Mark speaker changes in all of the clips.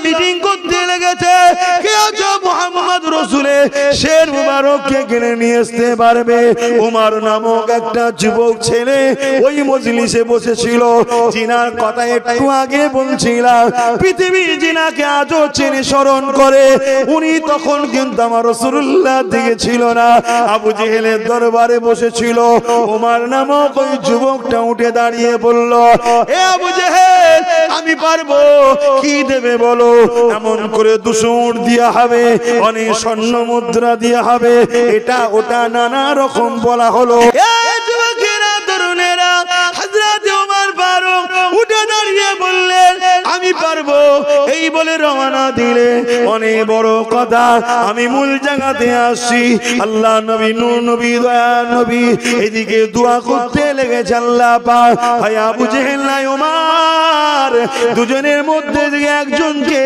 Speaker 1: Meeting করতে লেগেছে কে আছো মুহাম্মদ রাসূলে শের মুবারককে কিনে নিয়ে আসতে পারবে। উমর নামক একটা যুবক ছেলে ওই মজলিসে বসেছিল। জিনার কথা একটু আগে বলছিলাম, পৃথিবী জিনাকে আজও চেনে স্মরণ করে। উনি তখন কিন্তু আমার রাসূলুল্লাহ দিকে ছিল না, আবু জেহেলের দরবারে বসেছিল। উমর নামক ওই যুবকটা উঠে দাঁড়িয়ে বলল, এ আবু জেহেল আমি পারবো, কি দেবে বলো? এমন করে 200 উট দেয়া হবে, অনেক স্বর্ণ মুদ্রা দেয়া হবে, এটা ওটা নানা রকম বলা হলো। এই যুবকেরা তরুণেরা হযরত ওমর ফারুক উঠে দাঁড়িয়ে বললেন, আমি পারবো। এই বলে রওনা দিলে অনেক বড় কথা, আমি মূল জায়গাতে আসছি। আল্লাহ নবী নূর নবী দয়া নবী এদিকে দোয়া করতে লেগেছে, আল্লাহ পাক ভাই আবু জেহেল নাই ওমর দুজনের মধ্যে একজনকে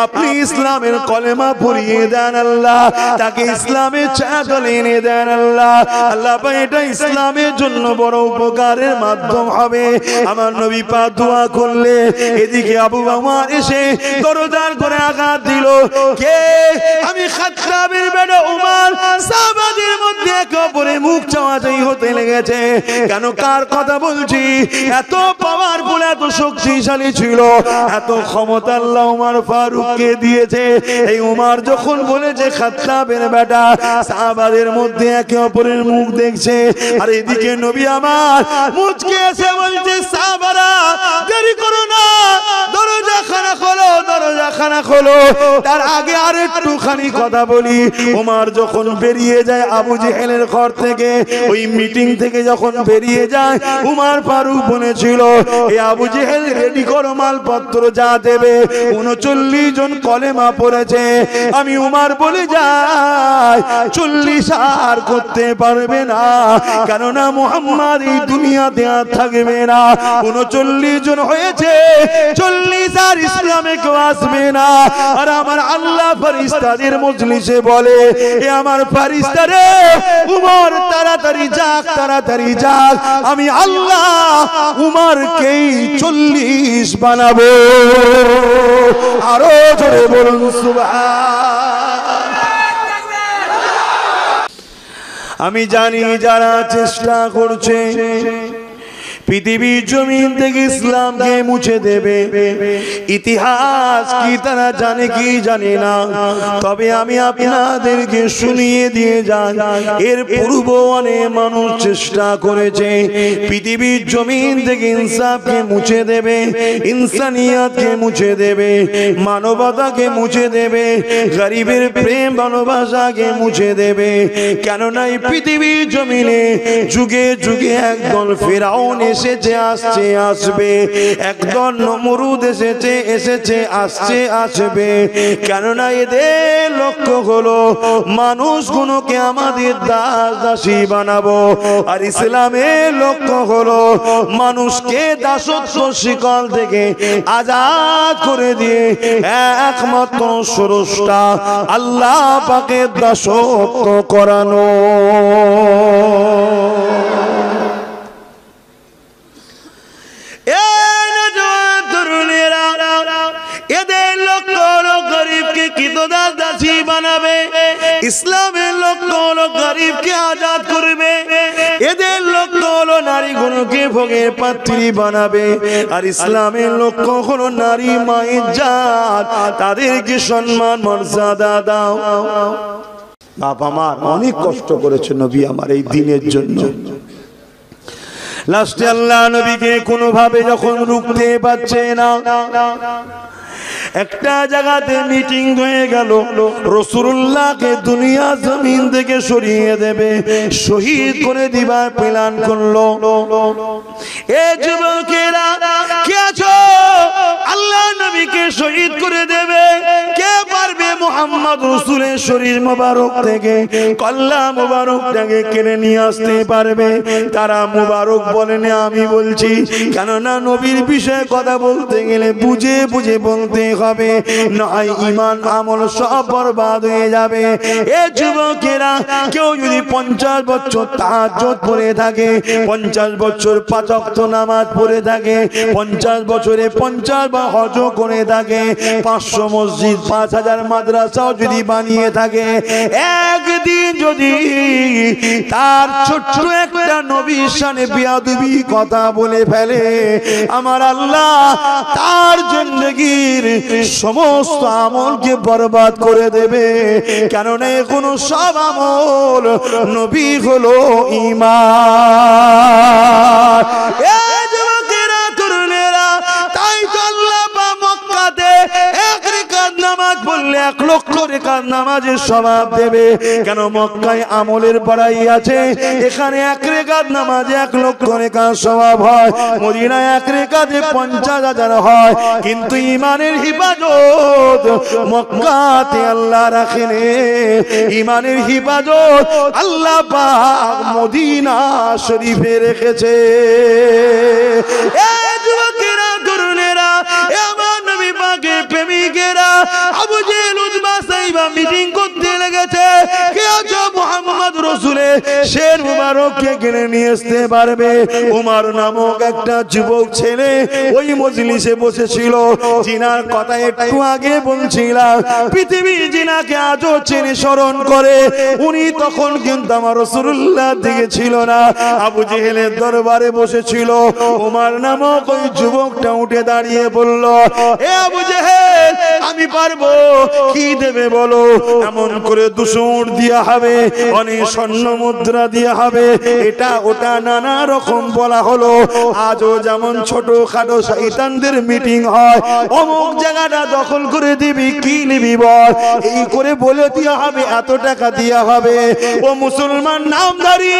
Speaker 1: আপনি ইসলামের কলেমা পড়িয়ে দেন আল্লাহ, তাকে ইসলামের চাদরে এনে দেন আল্লাহ। আল্লাহ পাক এটা ইসলামের জন্য বড় উপকারের মাধ্যম হবে। আমার নবী পাক দোয়া করলে এদিকে আবু ওমর এসে দরজার করে আঘাত দিল। কে? আমি খাত্তাবের বেটা ওমর। সাহাবাদের মধ্যে একে অপরের মুখ চাওয়াচাই হতে লেগেছে। কেন কার কথা বলছি? এত পাওয়ারফুল, এত শক্তিশালী ছিল, এত ক্ষমতা আল্লাহ ওমর ফারুককে দিয়েছে। এই ওমর যখন বলেছে খাত্তাবের বেটা, সাহাবাদের মধ্যে একে অপরের মুখ দেখছে। আর এদিকে নবী আমার মুচকে এসে বলছে, সাহাবারা দেরি করো না, দরজা খানা খোলো, দরজা খানা খোলো। তার আগে আর একটুখানি কথা বলি। ওমর যখন বেরিয়ে যায় আবু জেহেলের ঘর থেকে, ওই মিটিং থেকে যখন বেরিয়ে যায়, ওমর ফারুক বলেছিল, এ আবু জেহেল রেডি করো মালপত্র যা দেবে। 39 জন কলেমা পড়েছে। আমি ওমর বলে যাই 40 আর করতে পারবে না, কেননা মুহাম্মদ এই দুনিয়াতে আর থাকবে না। 39 জন হয়েছে, 40 আর ইসলামে কেউ আসবে না। আর আমার আল্লাহ ফেরেশতাদের মজলিসে বলে, এ আমার ফেরেশতারে উমর তাড়াতাড়ি যাক, তাড়াতাড়ি যাক, আমি আল্লাহ উমরকেই 40 বানাবো। আরো জোরে বলুন সুবহান। আমি জানি যারা চেষ্টা করছে পৃথিবীর জমিন থেকে ইসলামকে মুছে দেবে, ইতিহাস কি তারা জানে কি জানে না, তবে আমি আপনাদেরকে শুনিয়ে দিয়ে যাই, এর পূর্ব অনেক মানুষ চেষ্টা করেছে পৃথিবীর জমিন থেকে ইনসাফকে মুছে দেবে, ইনসানিয়াতকে মুছে দেবে, মানবতাকে মুছে দেবে, গরিবের প্রেম ভালোবাসাকে মুছে দেবে। কেননা এই পৃথিবীর জমিনে যুগে যুগে একদল ফেরাউন এসেছে, আসছে, আসবে, একদল নমরুদ এসেছে, এসেছে, আসছে, আসবে। কেননা এদের লক্ষ্য হলো মানুষগুলোকে আমাদের দাস দাসী বানাবো, আর ইসলামের লক্ষ্য হলো মানুষকে দাসত্ব শিকল থেকে আজাদ করে দিয়ে একমাত্র স্রষ্টা আল্লাহ পাকের দাসত্ব করানো। এদের লক্ষ্য হলো গরিবকে কৃতদাস দাসী বানাবে, ইসলামের লক্ষ্য হলো গরিবকে আজাদ করবে, এদের লক্ষ্য হলো নারীগুলোকে ভোগের পাত্রী বানাবে, আর ইসলামের লক্ষ্য হলো নারী মায়ের জাত, তাদেরকে সম্মান মর্যাদা দাও। বাপ আমার অনেক কষ্ট করেছে নবী আমার এই দিনের জন্য। লাস্টে আল্লাহ নবীকে কোনোভাবে যখন রুখতে পারছে না, একটা জায়গাতে মিটিং হয়ে গেল, রাসূলুল্লাহকে দুনিয়া জমিন থেকে সরিয়ে দেবে, শহীদ করে দিবার প্ল্যান করলো। এ যুবকেরা কে আছো? আল্লাহ নবীকে শহীদ করে দেবে কে পারবে? মুহাম্মদ রাসূলের শরীর মোবারক থেকে কল্লা মোবারকটাকে কেড়ে নিয়ে আসতে পারবে? তারা মুবারক বলেন আমি বলছি, কেননা নবীর বিষয়ে কথা বলতে গেলে বুঝে বুঝে বলতে হবে, নয় ঈমান আমল সব বরবাদ হয়ে যাবে। এ যুবকেরা, কেউ যদি 50 বছর তাহাজ্জুদ পড়ে থাকে, 50 বছর 5 ওয়াক্ত নামাজ পড়ে থাকে, 50 বছরে 50 বার হজ করে থাকে, 500 মসজিদ 5000 মাদ্রাসাও যদি বানিয়ে থাকে, একদিন যদি তার ছোট্ট একটা নবীর শানে বেয়াদবি কথা বলে ফেলে, আমার আল্লাহ তার জিন্দেগীর সমস্ত আমলকে বরবাদ করে দেবে। কেননা এখনো সব আমল, নবী হলো ঈমান। এই যুবকেরা, তরুণেরা, তাই তো আল্লাহ মক্কাতে এক রাকাত নামাজ পড়লে 1 লক্ষ রাকাত নামাজের সওয়াব দেবে। কেন? মক্কায় আমলের বাড়াই আছে, এখানে 1 রাকাত নামাজে 1 লক্ষ রাকাত সওয়াব হয়, মদিনায় 1 রাকাতে 50,000 হয়। কিন্তু ঈমানের হিফাজত মক্কাতে আল্লাহ রাখেন, ঈমানের হিফাজত আল্লাহ পাক মদিনা শরীফে রেখেছে। এই যুবকেরা, তরুণেরা, আমার নবী পাকের প্রেমিকেরা, আবু জেহেল উতবা সাইবা মিটিং করতে লেগেছে, কে আছো মুহাম্মদ রাসূলের শের মুবারককে কিনে নিয়ে আসতে পারবে? উমর নামক একটা যুবক ছেলে ওই মজলিসে বসেছিল, জিনার কথা একটু আগে বলছিলাম, পৃথিবীর জিনাকে আজও চেনে স্মরণ করে। উনি তখন কিন্তু আমার রাসূলুল্লাহ দিকে ছিল না, আবু জেহেলের দরবারে বসেছিল। উমর নামক ওই যুবকটা উঠে দাঁড়িয়ে বলল, এ আবু জেহেল, আমি পারবো, কি দেবে বলো? এমন করে 200 উট দেয়া হবে, অনেক স্বর্ণ মুদ্রা দেয়া হবে, এটা ওটা নানা রকম বলা হলো। আজও যেমন ছোটখাটো শয়তানদের মিটিং হয়, অমুক জায়গাটা দখল করে দিবি, কি নিবি বল, এই করে বলে দেওয়া হবে, এত টাকা দেওয়া হবে। ও মুসলমান নামধারী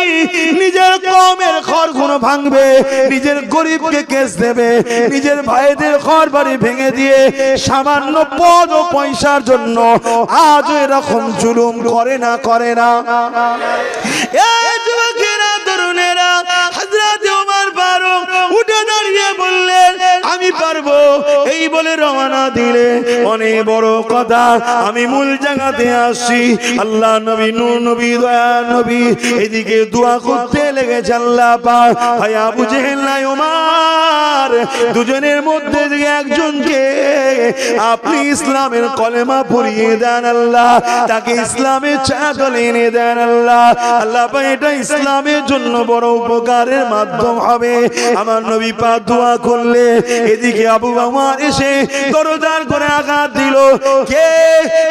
Speaker 1: নিজের কওমের ঘরগুলো ভাঙবে, নিজের গরিবকে কেস দেবে, নিজের ভাইদের ঘর বাড়ি ভেঙে দিয়ে সামান্য পদ ও পয়সার জন্য আজ এরকম জুলুম করে না, করে না? এই যুবকেরা, তরুণেরা, হযরত ওমর ফারুক উঠে দাঁড়িয়ে বললেন, আমি পারবো, এই বলে রওনা দিলে। অনেক বড় কথা, আমি মূল জায়গাতে আসছি। আল্লাহ নবী, নূর নবী, দয়া নবী এদিকে দোয়া করতে লেগেছে, আল্লাহ পাক, হায় আবু জেহেল নাই ওমর, দুজনের মধ্যে থেকে একজনকে আপনি ইসলামের কলেমা পড়িয়ে দেন আল্লাহ, তাকে ইসলামের চাদরে এনে দেন আল্লাহ। আল্লাহ পাক, এটা ইসলামের জন্য বড় উপকারের মাধ্যম হবে। আমার নবী পাক দোয়া করলে, এদিকে আবু ওমর এসে দরজার করে আঘাত দিল। কে?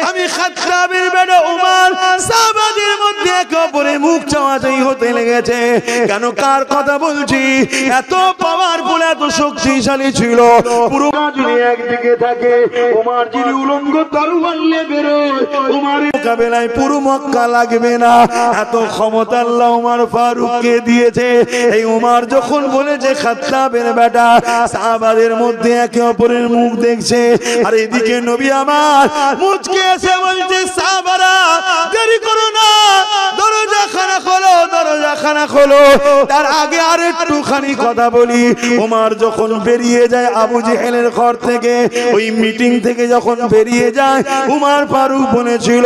Speaker 1: আমি খাত্তাবের বেটা ওমর। সাহাবাদের মধ্যে একে অপরের মুখ চাওয়াচাই হতে লেগেছে। কেন? কার কথা বলছি? এত পাওয়ারফুল, এত শক্তিশালী ছিল। পুরো যদি একদিকে থাকে, ওমর যদি উলঙ্গ তরোয়ার নিয়ে বেরোয়, ওমরের মোকাবেলায় পুরো মক্কা লাগবে না, এত ক্ষমতা আল্লাহ ওমর ফারুককে দিয়েছে। এই ওমর যখন বলেছে খাত্তাবের বেটা, সাহাবাদের মধ্যে একে অপরের মুখ দেখছে, আর এদিকে নবী আমার মুচকে এসে বলছে, সাহাবারা দেরি করো না, দরজা খানা খোলো, দরজা খানা খোলো। তার আগে আর একটুখানি কথা বলি। ওমর যখন বেরিয়ে যায় আবু জেহেলের ঘর থেকে, ওই মিটিং থেকে যখন বেরিয়ে যায়, উমর ফারুক বলেছিল,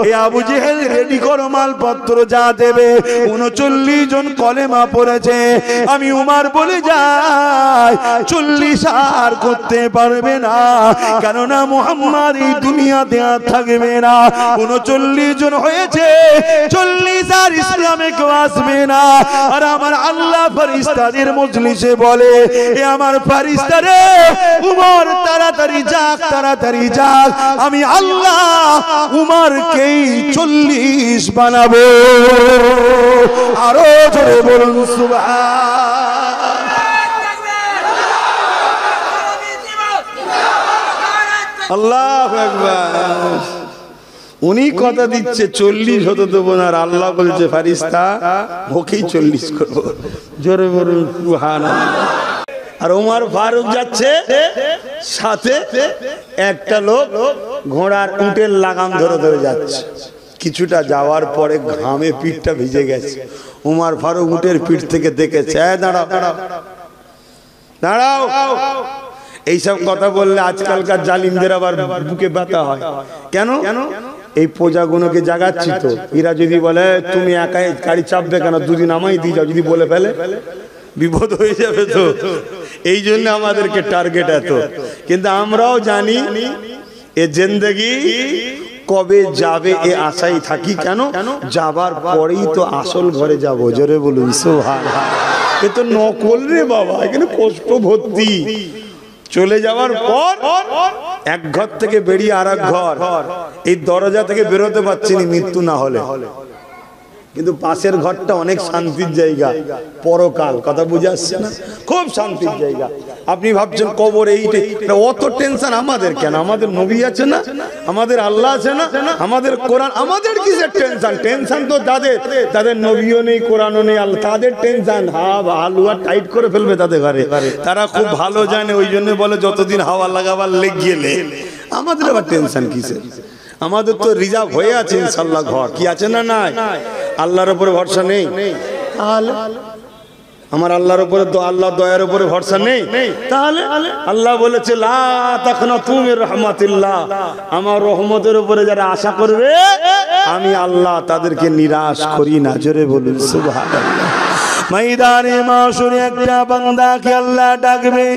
Speaker 1: এই আবু জেহেল রেডি করো মালপত্র, যা দেবে। 39 জন কলেমা পড়েছে। আমি উমর বলে যাই, 40 আর করতে পারবে না, কেননা মুহাম্মদ এই দুনিয়াতে আর থাকবে না। 39 জন হয়েছে, 40 আর ইসলামে কেউ আসবে না। আর আমার আল্লাহ ফেরেশতাদের মজলিসে বলে, এ আমার ফেরেশতারে, উমর তাড়াতাড়ি যাক, তাড়াতাড়ি যাক, আমি আল্লাহ উমরকেই 40 বানাবো। আরো জোরে বলুন সুবহান। আল্লাহু আকবার। উনি কথা দিচ্ছে 40 হতে দেবো না, আর আল্লাহ বলছে ফেরেশতা ওকেই 40 করবো। জোরে বলুন সুবহানাল্লাহ। আর ওমর ফারুক যাচ্ছে, সাথে একটা লোক ঘোড়ার উটের লাগাম ধরে ধরে যাচ্ছে। কিছুটা যাওয়ার পরে ঘামে পিঠটা ভিজে গেছে। ওমর ফারুক উটের পিঠ থেকে দেখেছে, দাঁড়াও দাঁড়াও দাঁড়াও। এইসব কথা বললে আজকালকার জালিমদের আবার বুকে ব্যথা হয়। কেন? এই প্রজাগুলোকে জাগাচ্ছি তো, এরা যদি বলে তুমি একাই গাড়ি চাপবে কেন, দুদিন আমায় দিয়ে যাও, যদি বলে ফেলে বিপদ হয়ে যাবে তো। এই জন্য আমাদেরকে টার্গেট এত। কিন্তু আমরাও জানি এ জিন্দেগি কবে যাবে এ আশাই থাকি। কেন? যাবার পরেই তো আসল ঘরে যাবো। জোরে বলুন সুবহানাল্লাহ। এ তো নকল রে বাবা, এখানে কষ্ট ভর্তি। চলে যাওয়ার পর এক ঘর থেকে বেরিয়ে আর এক ঘর, এই দরজা থেকে বেরোতে পারছি না মৃত্যু না হলে। কিন্তু পাশের ঘরটা অনেক শান্তির জায়গা, পরকাল। কথা বুঝে আসছে না? খুব শান্তির জায়গা। আপনি ভাবছেন কবর এইটাই, অত টেনশন আমাদের কেন? আমাদের নবী আছে না, আমাদের আল্লাহ আছে না, আমাদের কোরআন। আমাদের কিসের টেনশন? টেনশন তো তাদের নবীও নেই, কোরআনও নেই, আল্লাহ। তাদের টেনশন হালুয়া টাইট করে ফেলবে তাদের ঘরে। তারা খুব ভালো জানে, ওই জন্য বলে যতদিন হাওয়া লাগাবার লেগ গেলে। আমাদের আবার টেনশন কিসের? আমাদের তো রিজার্ভ হয়ে আছে ইনশাআল্লাহ ঘর। কি আছে না নাই? আল্লাহর উপরে ভরসা নেই? তাহলে আমার আল্লাহর উপরে, আল্লাহ দয়ার উপরে ভরসা নেই? তাহলে আল্লাহ বলেছে লা তাকনাতু মির রাহমাতিল্লাহ, আমার রহমতের উপরে যারা আশা করবে আমি আল্লাহ তাদেরকে নিরাশ করি না। জোরে বলুন সুবহানাল্লাহ। ময়দানে মাশরে একটা বান্দাকে আল্লাহ ডাকবে,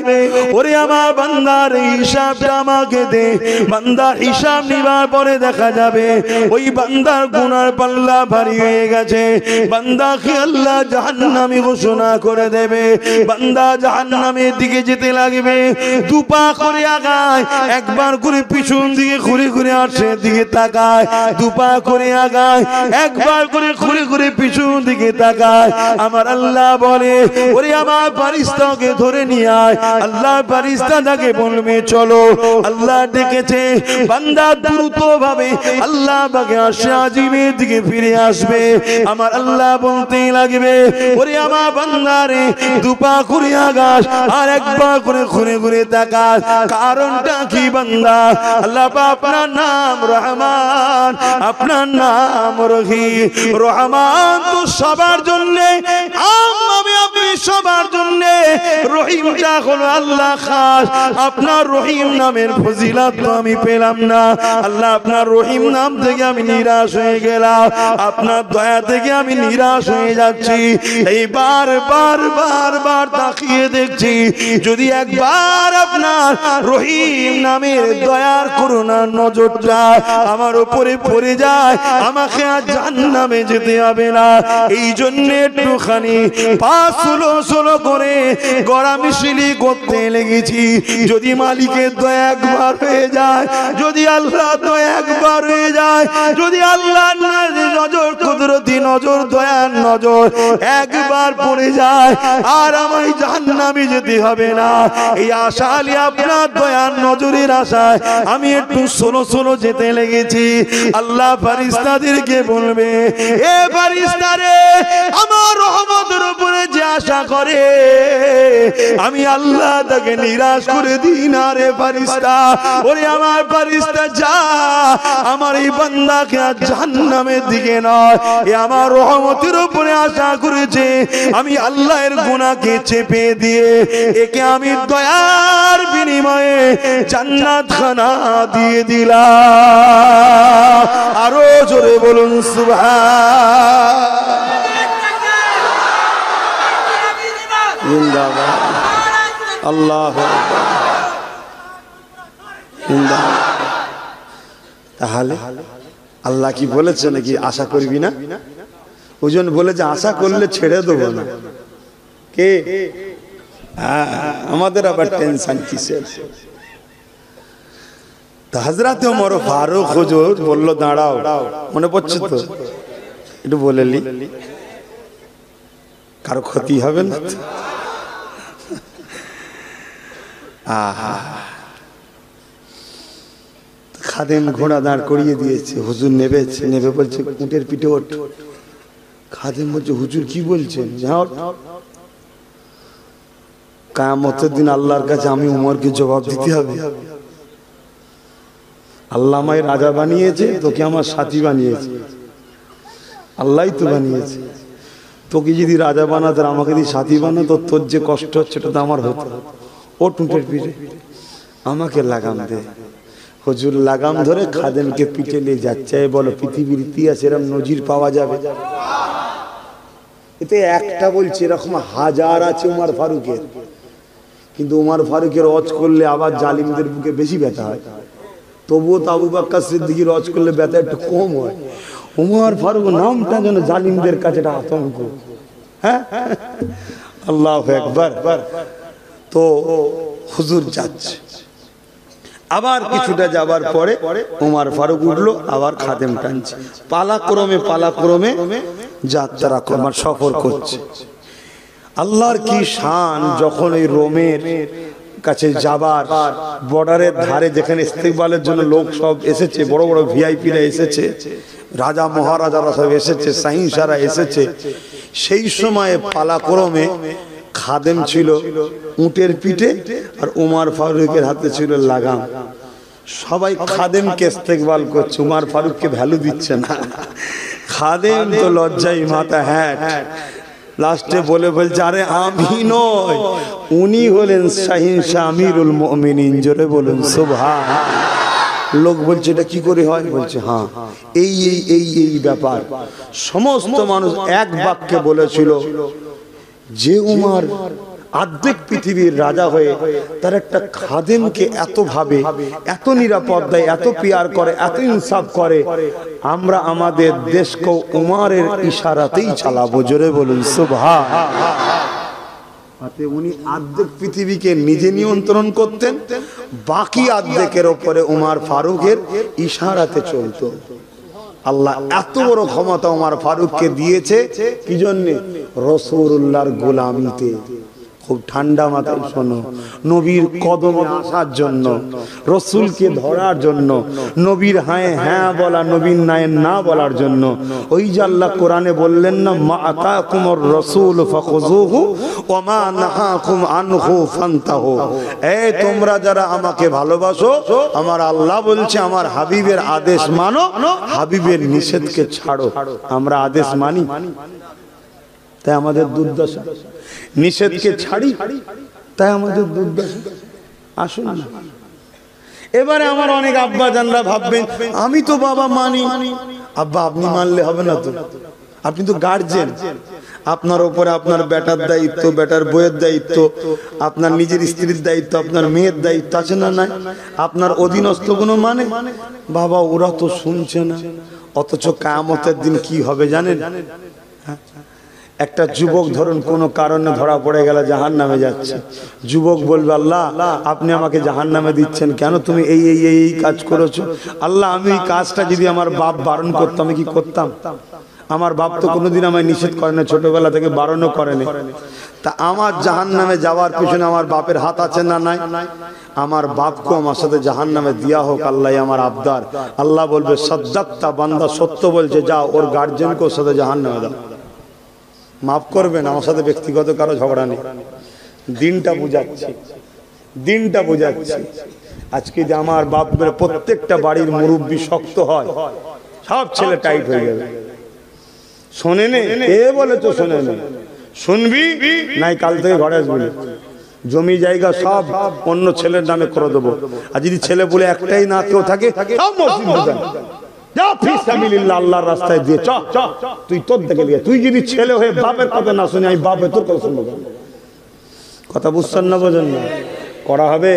Speaker 1: ওরে আমার বান্দার হিসাবটা আমাকে দে। বান্দা হিসাব নিবার পরে দেখা যাবে ওই বান্দার গুনার পাল্লা ভারী হয়ে গেছে। বান্দাকে আল্লাহ জাহান্নামী ঘোষণা করে দেবে। বান্দা জাহান্নামের দিকে যেতে লাগবে, দুপা করে আগায়, একবার করে পিছন দিকে ঘুরে ঘুরে আরশের দিকে তাকায়, দুপা করে আগায়, একবার করে ঘুরে ঘুরে পিছন দিকে তাকায়। আমার আল্লাহ বলে ওরে আমার ফেরেশতাকে ধরে নিয়ে আয়। আল্লাহ ফেরেশতা তাকে বলবে চলো। আল্লাহ ডেকেছে, বান্দা দ্রুত ভাবে আল্লাহ পাকে আরশে আজিমের দিকে ফিরে আসবে। আমার আল্লাহ বলতে লাগবে ওরে আমার বান্দা রে, দুপা করে আগাস আর একবার করে ঘুরে ঘুরে তাকাস। কারণটা কি বান্দা? আল্লাহ আপনার নাম রহমান, আপনার নাম রহিম। রহমান তো সবার জন্য, আমি আপনি সবার জন্য। রহিমটা হলো আল্লাহ খাস। আপনার রহিম নামের ফজিলত তো আমি পেলাম না। আল্লাহ আপনার রহিম নাম থেকে আমি নিরাশ হয়ে গেলাম, আপনার দয়া থেকে আমি নিরাশ হয়ে যাচ্ছি। এই বারবার বারবার তাকিয়ে দেখছি, যদি একবার আপনার রহিম নামের দয়ার করুণার নজরটা আমার উপরে পড়ে যায়, আমাকে আর জাহান্নামে যেতে হবে না। এই জন্য একটুখানি পা সুলো সুলো করে গড়া মিশিলি করতে লেগেছি। যদি মালিকের দয়া একবার হয়ে যায়, যদি আল্লাহ দয়া একবার হয়ে যায়, যদি আল্লাহ নজর, কুদরতি নজর, দয়ার নজর একবার পড়ে যায়, আর আমায় জাহান্নামে যেতে হবে না। এই আশালি আপনার দয়ার নজরের আশায় আমি একটু সোলো সোলো যেতে লেগেছি। আল্লাহ ফেরেশতাদেরকে বলবে, এ ফেরেশতারে, আমার রহমতের উপরে যে আশা করে আমি আল্লাহ তাকে নিরাশ করে দিই না রে ফেরেশতা। ওরে আমার ফেরেশতা যা, আমার এই বান্দাকে আর জাহান্নামের দিকে নয়, এ আমার রহমতের উপরে আশা করেছে, আমি আল্লাহর গুনাহকে চেপে দিয়ে একে আমি দয়ার বিনিময়ে জান্নাত খানা দিয়ে দিলাম। আরো জোরে বলুন সুবহান। জিন্দাবাদ আল্লাহু আকবার। তাহলে আল্লাহ কি বলেছে নাকি আশা করবি না? ওজন বলে যে আশা করলে ছেড়ে দেবো না। কে? আমাদের আবার টেনশন কিসের? হযরত ওমর ফারুক হুজুর বলল দাঁড়াও, মনে পড়ছে তো? একটু বলেলি কারো ক্ষতি হবে না। খাদেম ঘোড়া দাঁড় করিয়ে দিয়েছে, হুজুর নেবেছে, নেবে বলছে উটের পিঠে ওঠ। খাদেম বলছে হুজুর কি বলছেন? কিয়ামতের দিন আল্লাহর কাছে আমি উমরকে জবাব দিতে হবে। আল্লাহ আমায় রাজা বানিয়েছে, তোকে আমার সাথী বানিয়েছে, আল্লাহই তো বানিয়েছে। তোকে যদি রাজা বানাতো, আমাকে যদি সাথী বানাতো, তোর যে কষ্ট হচ্ছে সেটা তো আমার হতো। ও টুঁটের পিঠে আমাকে লাগাম দে। হুজুর লাগাম ধরে খাদেমকে পিঠে নিয়ে যাচ্ছে। বলো পৃথিবীর ইতিহাসে এরকম নজির পাওয়া যাবে? এতে একটা বলছে, এরকম হাজার আছে উমর ফারুকের। কিন্তু উমর ফারুকের ওয়াজ করলে আবার জালিমদের বুকে বেশি ব্যথা হয়। তবুও তো আবু বকর সিদ্দিকের ওয়াজ করলে ব্যথা একটু কম হয়। উমর ফারুক নামটা যেন জালিমদের কাছে একটা আতঙ্ক। হ্যাঁ, আল্লাহু আকবার। তো হুজুর যাচ্ছে, আবার কিছুটা যাবার পরে উমর ফারুক উঠলো, আবার খাদেম টানছে। পালাক্রমে যাত্রা আমার সফর করছে। আল্লাহর কি শান, যখন ওই রোমের কাছে যাবার বর্ডারের ধারে যেখানে ইস্তেকবালের জন্য লোক সব এসেছে, বড় বড় ভিআইপিরা এসেছে, রাজা মহারাজারা সব এসেছে, সাহিংসারা এসেছে, সেই সময়ে পালাক্রমে খাদেম ছিল উটের পিঠে আর উমর ফারুকের হাতে ছিল লাগাম। সবাই খাদেমকে ইস্তেকবাল করছে, উমর ফারুককে ভ্যালু দিচ্ছে না। খাদেম তো লজ্জায় মাথা হ্যাট। লাস্টে বলছে, আরে আমি নয়, উনি হলেন শাহিনশা আমিরুল মুমিনিন। জোরে বলুন সুবহান। লোক বলছে এটা কি করে হয়? বলছে হ্যাঁ, এই ব্যাপার। সমস্ত মানুষ এক বাক্যে বলেছিল যে উমর অর্ধেক পৃথিবীর রাজা হয়ে তার একটা খাদেমকে এত ভাবে, এত নিরাপদ দেয়, এত পিয়ার করে, এত ইনসাফ করে, আমরা আমাদের দেশকে উমরের ইশারাতেই চালাবো। জোরে বলুন সুবহান। উনি অর্ধেক পৃথিবীকে নিজে নিয়ন্ত্রণ করতেন, বাকি অর্ধেকের উপরে উমর ফারুকের ইশারাতে চলতো। আল্লাহ এত বড় ক্ষমতা উমর ফারুককে দিয়েছে কি জন্য? রাসূলুল্লাহর গোলামিতে। খুব ঠান্ডা মাথায় শোনো, নবীর কদমে আসার জন্য, রসুলকে ধরার জন্য, নবীর হায় হ্যাঁ বলা, নবীর নায়ে না বলার জন্য। ওই যে আল্লাহ কোরআনে বললেন না, মা আতাকুমুর রাসূল ফাখুযুহু ওয়া মা নাহাকুম আনহু ফান্তাহু। এই তোমরা যারা আমাকে ভালোবাসো, আমার আল্লাহ বলছে আমার হাবিবের আদেশ মানো, হাবিবের নিষেধকে ছাড়ো। আমরা আদেশ মানি, তাই আমাদের দুর্দশা। নিষেধকে ছাড়ি, তাই আমাদের দুর্দশা। আসুন না, এবারে আমার অনেক আব্বা জানরা ভাববেন আমি তো বাবা মানি। আব্বা আপনি মানলে হবে না তো, আপনি তো গার্জেন। আপনার উপরে আপনার বেটার দায়িত্ব, বেটার বইয়ের দায়িত্ব, আপনার নিজের স্ত্রীর দায়িত্ব, আপনার মেয়ের দায়িত্ব আছে না নাই? আপনার অধীনস্থ কোনো মানে? বাবা ওরা তো শুনছে না। অথচ কিয়ামতের দিন কি হবে জানেন? একটা যুবক ধরুন কোনো কারণে ধরা পড়ে গেল, জাহান্নামে যাচ্ছে। যুবক বলবে, আল্লাহ আপনি আমাকে জাহান্নামে দিচ্ছেন কেন? তুমি এই কাজ করেছো। আল্লাহ আমি এই কাজটা যদি আমার বাপ বারণ করতো, আমি কি করতাম? আমার বাপ তো কোনোদিন আমায় নিষেধ করে না, ছোটবেলা থেকে বারণও করেনি। তা আমার জাহান্নামে যাওয়ার পিছনে আমার বাপের হাত আছে না নাই? আমার বাপকে আমার সাথে জাহান্নামে দিয়া হোক, আল্লাহ আমার আবদার। আল্লাহ বলবে, সাদ্দাক্তা, বান্দা সত্য বলছে, যাও ওর গার্জেনকে ওর সাথে জাহান্নামে দাও। মাফ করবেন, আমার সাথে ব্যক্তিগত কারো ঝগড়া নেই। দিনটা বুঝাচ্ছি, দিনটা বুঝাচ্ছি। আজকে যে আমার বাপের প্রত্যেকটা বাড়ির মুরব্বী শক্ত হয়, সব ছেলে টাইট হয়ে যাবে। শোনে নে, কে বলে তো শোনে নে? শুনবি নাই, কাল থেকে ঘরে আসবি। জমি জায়গা সব অন্য ছেলের নামে করে দেবো। আর যদি ছেলে বলে একটাই না কেউ থাকে, সব মসজিদ যা ফিসাবিলিল্লাহ, আল্লাহর রাস্তায় দিয়ে চ। তুই তোর দেখে দিয়ে, তুই যদি ছেলে হয়ে বাপের কথা না শুনে, আমি বাপের তোর কথা শুনবো। কথা বুঝছেন না? বোঝেন না? করা হবে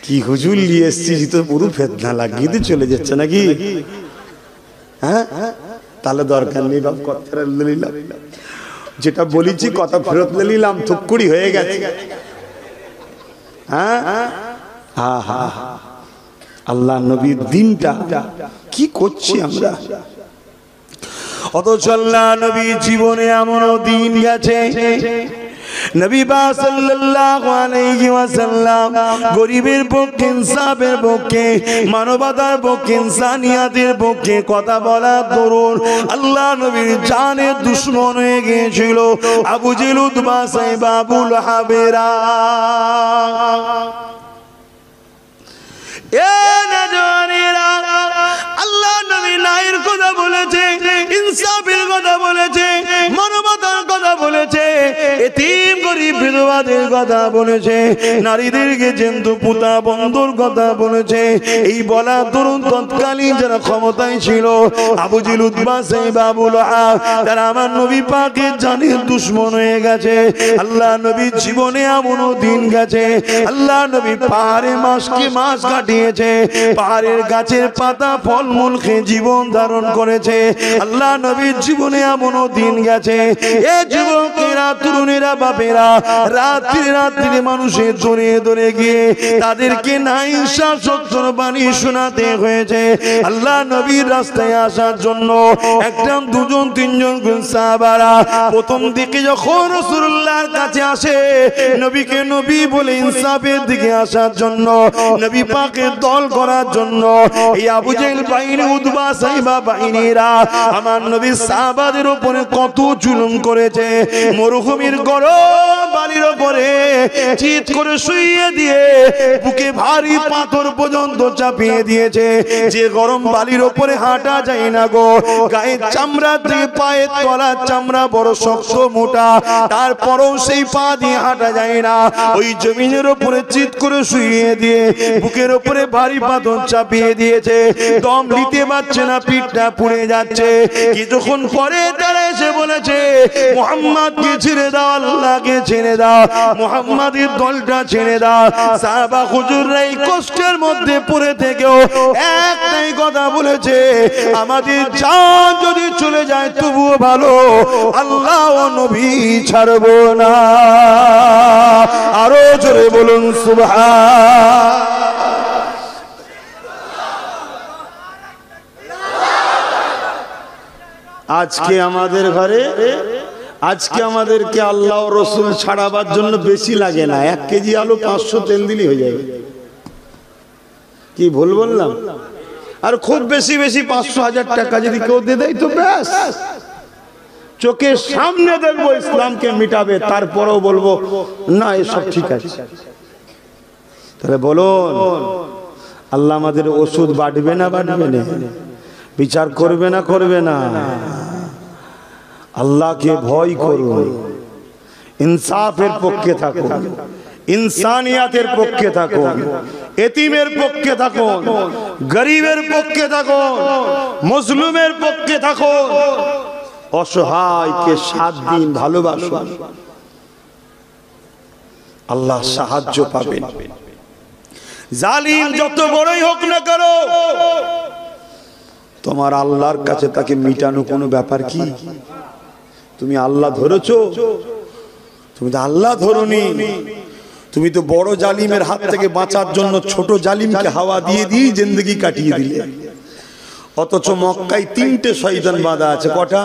Speaker 1: কি? হুজুর নিয়ে এসছি তো পুরো ফেতনা লাগিয়ে দিয়ে চলে যাচ্ছে নাকি? হ্যাঁ, তাহলে দরকার নেই বাপ, কথা নিলাম, যেটা বলেছি কথা ফেরত নিলাম, থুকুড়ি হয়ে গেছে। হ্যাঁ হ্যাঁ হ্যাঁ, আল্লাহ নবীর দিনটা কি করছি আমরা? অথচ আল্লাহ নবীর জীবনে এমন দিন গেছে নবী পাক সাল্লাল্লাহু আলাইহি ওয়াসাল্লাম গরিবের পক্ষে, ইনসাফের পক্ষে, মানবতার পক্ষে, ইনসানিয়াতের পক্ষে কথা বলা দরুন আল্লাহ নবীর জানের দুশমন হয়ে গিয়েছিল আবু জেহেল, উতবা, সাইবা, আবু লাহাবেরা। আল্লাহ নবী ন্যায়ের কথা বলেছে, ইনসাফের কথা বলেছে, মানবতার কথা বলেছে, এতিম গরিব বিধবাদের কথা বলেছে, নারীদেরকে জেন্তু পুতা বন্ধুর কথা বলেছে। এই বলা তরুণ তৎকালীন যারা ক্ষমতায় ছিল আবু জেহেল, উতবা, সাইবা, আবু লাহাব, তারা আমার নবী পাকের জানের দুশমন হয়ে গেছে। আল্লাহ নবীর জীবনে এমনও দিন গেছে আল্লাহ নবী পাহাড়ে মাস কাটিয়েছে, পাহাড়ের গাছের পাতা ফলমূল খেয়ে জীবন ধারণ করেছে। আল্লাহ নবীর জীবনে এমনও দিন গেছে এ যুবকেরা, তরুণেরা, বাপেরা রাত্রি মানুষের দৌড়ে দৌড়ে গিয়ে তাদেরকে নাইশা সত্যর বাণী শোনাতে হয়েছে। আল্লাহ নবীর রাস্তায় আসার জন্য একজন, দুজন, তিনজন সাহাবারা প্রথম দিকে যখন রাসূলুল্লাহর কাছে আসে নবীকে নবী বলে ইনসাফের দিকে আসার জন্য, নবী পাকের দল করার জন্য, এই আবু জেহেল বাহিনী, উতবা, সাইবা বাহিনীরা আমার নবীর সাহাবাদের উপরে কত জুলুম করেছে। মরুভূমির গরম বালির উপরে চিৎ করে শুইয়ে দিয়ে বুকে ভারী পাথর পর্যন্ত চাপিয়ে দিয়েছে। যে গরম বালির উপরে হাঁটা যায় না গো, গায়ের চামড়া থেকে পায়ের তলার চামড়া বড় শক্ত মোটা, তারপরও সেই পা দিয়ে হাঁটা যায় না। ওই জমিনের উপরে চিৎ করে শুইয়ে দিয়ে বুকের উপরে ভারী পাথর চাপিয়ে দিয়েছে। দম নিতে পারছে না, পিঠটা পুড়ে যাচ্ছে। কিছুক্ষণ পরে তারা এসে বলেছে মুহাম্মদকে ছেড়ে দাও, আল্লাহকে ছেড়ে দাও, মুহাম্মাদের দলটা ছেড়ে দাও। সাহাবা হুজুররা এই কষ্টের মধ্যে পড়ে থেকেও একটাই কথা বলেছে, আমাদের জান যদি চলে যায় তবুও ভালো, আল্লাহ ও নবী ছাড়বো না। আরো জোরে বলুন সুবহান।
Speaker 2: আজকে আমাদের ঘরে, আজকে আমাদেরকে আল্লাহ ও রসুল ছাড়াবার জন্য বেশি লাগে না, 1 কেজি আলু 500 তেল দিলেই হয়ে যাবে। কি ভুল বললাম? আর খুব বেশি 500,000 টাকা যদি কেউ দিয়ে দেয় তো ব্যাস, চোখের সামনে দেখবো ইসলামকে মিটাবে, তারপরেও বলবো না এসব ঠিক আছে। তাহলে বলুন আল্লাহ আমাদের ওষুধ বাড়বে না বাড়বে না, বিচার করবে না করবে না? আল্লাহকে ভয় করুন, ইনসাফের পক্ষে থাকুন, ইনসানিয়াতের পক্ষে থাকুন, এতিমের পক্ষে থাকুন, গরিবের পক্ষে থাকুন, মজলুমের পক্ষে থাকুন, অসহায়কে 7 দিন ভালোবাসুন, আল্লাহ সাহায্য পাবেন। জালিম যত বড়ই হোক না কেন, তোমার আল্লাহর কাছে তাকে মিটানো কোনো ব্যাপার কি? তুমি আল্লাহ ধরেছো? তুমি তো আল্লাহ ধরনি, তুমি তো বড় জালিমের হাত থেকে বাঁচার জন্য ছোট জালিমকে হাওয়া দিয়ে দিয়ে জিন্দেগি কাটিয়ে দিলে। অথচ মক্কায় 3টে শয়তান বাঁধা আছে। কটা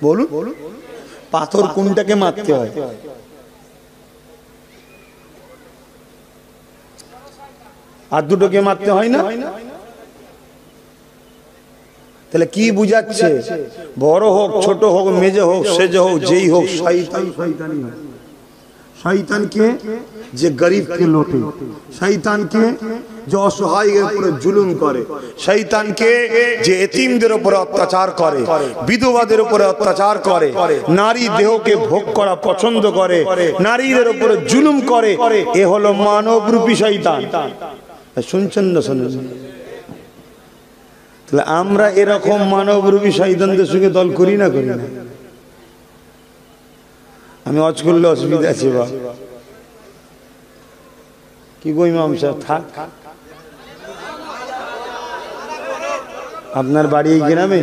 Speaker 2: বলুন? পাথর কোনটাকে মারতে হয়? আর দুটোকে মারতে হয় না? তাহলে কি বুঝাচ্ছে? বড় হোক, ছোট হোক, মেজে হোক, সেজে হোক, যেই হোক, শয়তান শয়তানই হয়। শয়তানকে যে গরিবকে লোটে, শয়তানকে যে অসহায়ের উপরে জুলুম করে, শয়তানকে যে এতিমদের উপরে অত্যাচার করে, বিধবাদের উপরে অত্যাচার করে, নারী দেহকে ভোগ করা পছন্দ করে, নারীদের উপরে জুলুম করে, এ হলো মানবরূপী শয়তান। শুনছেন না? শুনুন। তাহলে আমরা এরকম মানবরূপী শয়তানদের সঙ্গে দল করি না করি না? আমি অজ করলে অসুবিধা আছে বা কি গো ইমাম সাহেব? থাক, আপনার বাড়ি এই গ্রামে?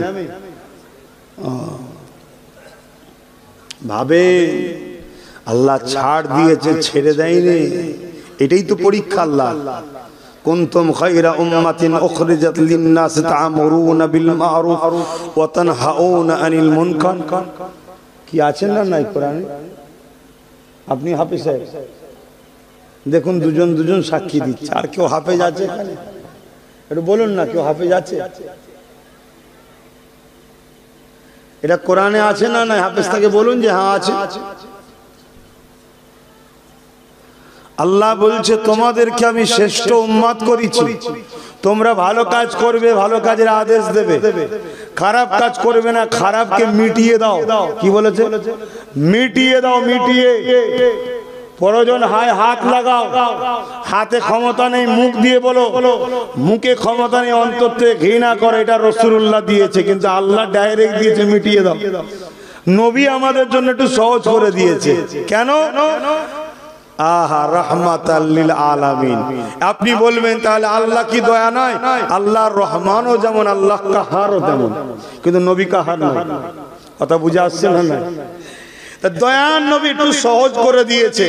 Speaker 2: ভাবে আল্লাহ ছাড় দিয়েছে, ছেড়ে দেয়নি, এটাই তো পরীক্ষা। আল্লাহ কুনতুম খায়রা উম্মাতিন উখরিজাত লিন-নাস তা'মুরুনা বিল মা'রুফ ওয়া তানহাউনা আনিল মুনকার। কি আছে না নাই কোরআনে? আপনি হাফেজ সাহেব? দেখুন দুজন দুজন সাক্ষী দিচ্ছে। আর কেউ হাফেজ আছে এখানে? একটু বলুন না, কেউ হাফেজ আছে? এটা কোরআনে আছে না? না হাফেজ থেকে বলুন যে হ্যাঁ আছে। আল্লাহ বলছে তোমাদেরকে আমি শ্রেষ্ঠ উম্মত করেছি, তোমরা ভালো কাজ করবে, ভালো কাজের আদেশ দেবে, খারাপ কাজ করবে না, খারাপকে মিটিয়ে দাও। কি বলেছে? মিটিয়ে দাও, মিটিয়ে। প্রয়োজন হয় হাত লাগাও, হাতে ক্ষমতা নেই মুখ দিয়ে বলো, মুখে ক্ষমতা নেই অন্তর থেকে ঘৃণা করে, এটা রাসূলুল্লাহ দিয়েছে, কিন্তু আল্লাহ ডাইরেক্ট দিয়েছে মিটিয়ে দাও। নবী আমাদের জন্য একটু সহজ করে দিয়েছে। কেন? আহা রাহমাতাল লিল আলামিন। আপনি বলবেন তাহলে আল্লাহ কি দয়া নয়? আল্লাহর রহমানও যেমন, আল্লাহ কাহারও তেমন, কিন্তু নবী কাহার নয়। কথা বুঝে আসছে না? দয়ার নবী একটু সহজ করে দিয়েছে।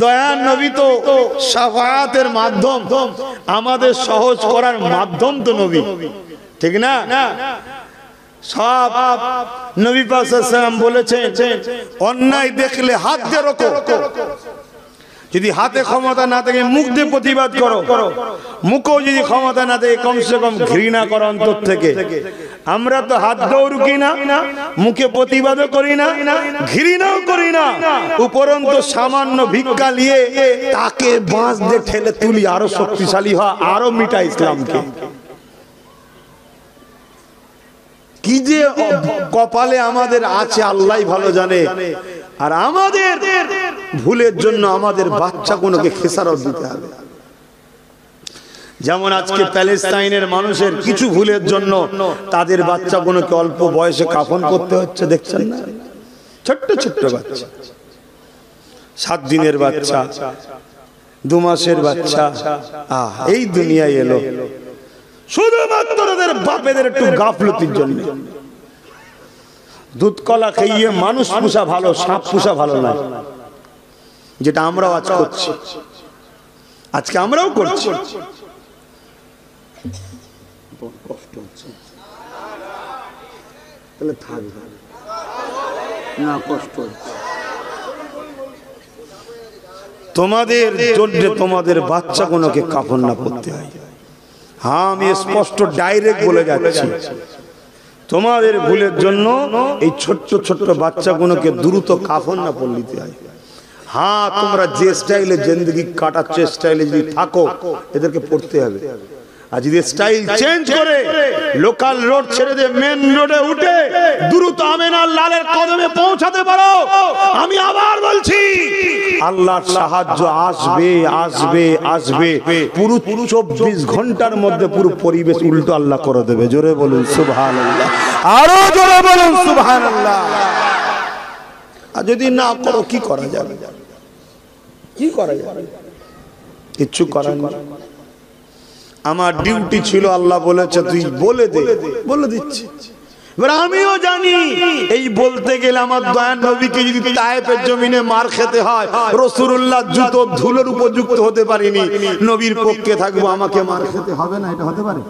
Speaker 2: দয়ার নবী তো শাফাআতের মাধ্যম, আমাদের সহজ করার মাধ্যম তো নবী, ঠিক না? সব নবী পাক সাল্লাল্লাহু আলাইহি ওয়াসাল্লাম বলেছেন অন্যায় দেখলে হাত দিয়ে রোকো, যদি হাতে ক্ষমতা না থাকে মুখ দিয়ে প্রতিবাদ করো, মুখেও যদি ক্ষমতা না থাকে কমসে কম ঘৃণা করো অন্তর থেকে। আমরা তো হাত দিয়েও রুকি না, মুখে প্রতিবাদও করি না, ঘৃণাও করি না, উপরন্তু সামান্য ভিক্ষা নিয়ে তাকে বাঁশ দিয়ে ঠেলে তুলি, আরো শক্তিশালী হয়, আরো মিটা ইসলামকে। কি যে কপালে আমাদের আছে আল্লাহই ভালো জানে। আর আমাদের ভুলের জন্য আমাদের বাচ্চাগুলোকে খেসারত দিতে হবে। যেমন আজকে প্যালেস্টাইনের মানুষের কিছু ভুলের জন্য তাদের বাচ্চাগুলোকে অল্প বয়সে কাফন করতে হচ্ছে, দেখছেন না? ছোট্ট ছোট্ট বাচ্চা, 7 দিনের বাচ্চা, 2 মাসের বাচ্চা, এই দুনিয়ায় এলো শুধুমাত্র ওদের বাপেদের একটু গাফলতির জন্য। দুধ কলা খাইয়ে মানুষ পোষা ভালো, সাপ পোষা ভালো নয়, যেটা আমরাও আজ করছি, আজকে আমরাও করছি। কষ্ট হচ্ছে তাহলে থাকবে না, কষ্ট হচ্ছে তোমাদের জন্য, তোমাদের বাচ্চাগুলোকে কাফন না করতে হয়। হ্যাঁ, আমি স্পষ্ট ডাইরেক্ট বলে যাচ্ছি, তোমাদের ভুলের জন্য এই ছোট্ট ছোট্ট বাচ্চাগুলোকে দ্রুত কাফন না পড়ে নিতে হয়। হ্যাঁ, তোমরা যে স্টাইলে জিন্দেগি কাটাচ্ছ, স্টাইলে যদি থাকো, এদেরকে পড়তে হবে। আর যদি স্টাইল চেঞ্জ করে লোকাল রোড ছেড়ে দিয়ে মেন রোডে উঠে দ্রুত আমিনার লালের কদমে পৌঁছাতে পারো, আমি আবার বলছি আল্লাহর সাহায্য আসবে, আসবে, আসবে। পুরো 24 ঘন্টার মধ্যে পুরো পরিবেশ উল্টো আল্লাহ করে দেবে। জোরে বলুন সুবহানাল্লাহ, আরো জোরে বলুন সুবহানাল্লাহ। আর যদি না করো কি করা যাবে? কি করা যাবে? কিচ্ছু করার নেই। আমার ডিউটি ছিল, আল্লাহ বলেছে তুই বলে দে, বলে দিচ্ছি। এবার আমিও জানি এই বলতে গেলে আমার দয়ার নবীকে যদি তায়েফের জমিনে মার খেতে হয়, রাসূলুল্লাহ জুতো ধুলোর উপযুক্ত হতে পারিনি, নবীর পক্ষে থাকবো, আমাকে মার খেতে হবে না, এটা হতে পারে?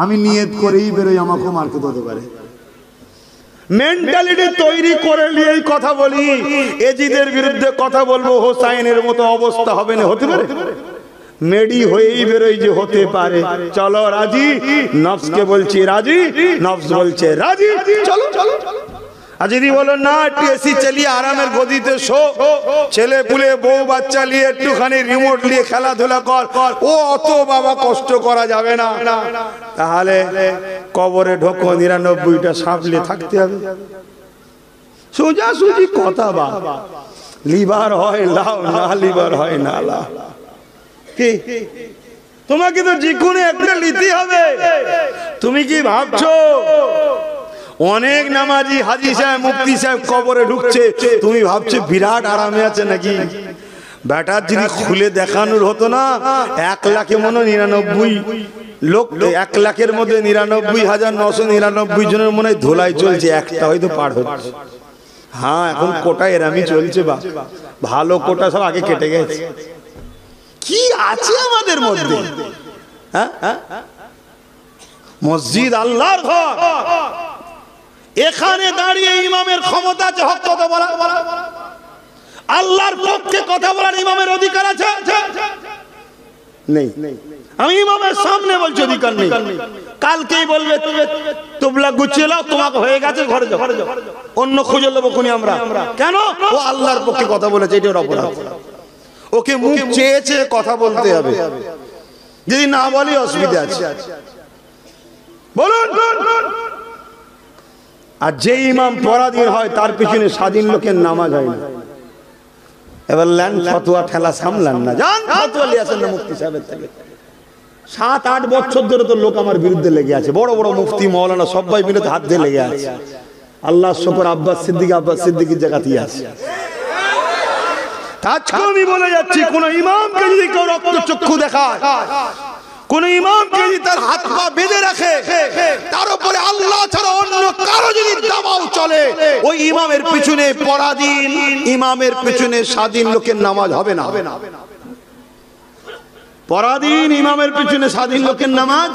Speaker 2: আমি নিয়ত করেই বেরোই, আমাকে মার খেতে হতে পারে। মেন্টালিটি তৈরি করে নিয়ে এই কথা বলি, এজিদের বিরুদ্ধে কথা বলবো, হোসাইনের মতো অবস্থা হবে না, হতে পারে? মেডি হয়েই বেরোই যে হতে পারে। চলো রাজি, নফসকে বলছি রাজি, নফস বলছে রাজি, চলো চলো। আর যদি বলো না একটু এসি চালিয়ে আরামের গদিতে শো, ছেলে পুলে বউ বাচ্চা নিয়ে একটুখানি রিমোট নিয়ে খেলাধুলা কর, ও অত বাবা কষ্ট করা যাবে না, তাহলে কবরে ঢোকো, 99টা সামলে থাকতে হবে। সোজা সুজি কথা, বা লিভার হয় লাও, না লিভার হয় না লাও। কি তোমাকে তো যেকোনো একটা নিতে হবে। তুমি কি ভাবছো অনেক নামাজি হাজি সাহেব মুফতি সাহেব কবরে ঢুকছে, তুমি ভাবছো বিরাট আরামে আছে নাকি? ব্যাটার যদি খুলে দেখানোর হতো না, 1 লাখে মনে 99 লোক, 1 লাখের মধ্যে 99,999 জনের মনে হয় ধোলাই চলছে, একটা হয়তো পার হচ্ছে। হ্যাঁ, এখন কোটা এরামি চলছে, বা ভালো কোটা সব আগে কেটে গেছে। কি আছে আমাদের মধ্যে? মসজিদ আল্লাহর ঘর, এখানে দাঁড়িয়ে ইমামের ক্ষমতা আছে হক কথা বলা। আল্লাহর পক্ষে কথা বলার ইমামের অধিকার আছে? নেই। আমি ইমামের সামনে বলছি অধিকার নেই। কালকেই বলবে তোবলা গুছিয়ে নাও, তোমাকে হয়ে গেছে, ঘরে যাও, অন্য খুঁজে নেবো খুনি আমরা। কেন? ও আল্লাহর পক্ষে কথা বলেছে, এটা ওর অপরাধ। ওকে মুখ চেয়ে চেয়ে কথা বলতে হবে, যদি না বলি অসুবিধা আছে। বলুন। আর যে ইমাম পরাধীন হয় তার পিছনে স্বাধীন লোকের নামাজ হয় না। এবার ল্যান্ড ফতোয়া ঠেলা সামলান না, জান ফতোয়া নিয়ে আসেন না মুফতি সাহেবের থেকে। 7-8 বছর ধরে তো লোক আমার বিরুদ্ধে লেগে আছে, বড় বড় মুফতি মৌলানা সবাই মিলে হাত দিয়ে লেগে আছে। আল্লাহ শুকর আব্বাস সিদ্দিকীর জায়গাতেই আছে। আজকে আমি বলে যাচ্ছি, কোন ইমামকে যদি কেউ রক্তচক্ষু দেখায়, কোন ইমামকে যদি তার হাত পা বেঁধে রাখে, তার উপরে আল্লাহ ছাড়া অন্য কারো যদি দাবাও চলে, ওই ইমামের পিছনে পরাধীন, ইমামের পিছনে স্বাধীন লোকের নামাজ হবে না। পরাধীন ইমামের পিছনে স্বাধীন লোকের নামাজ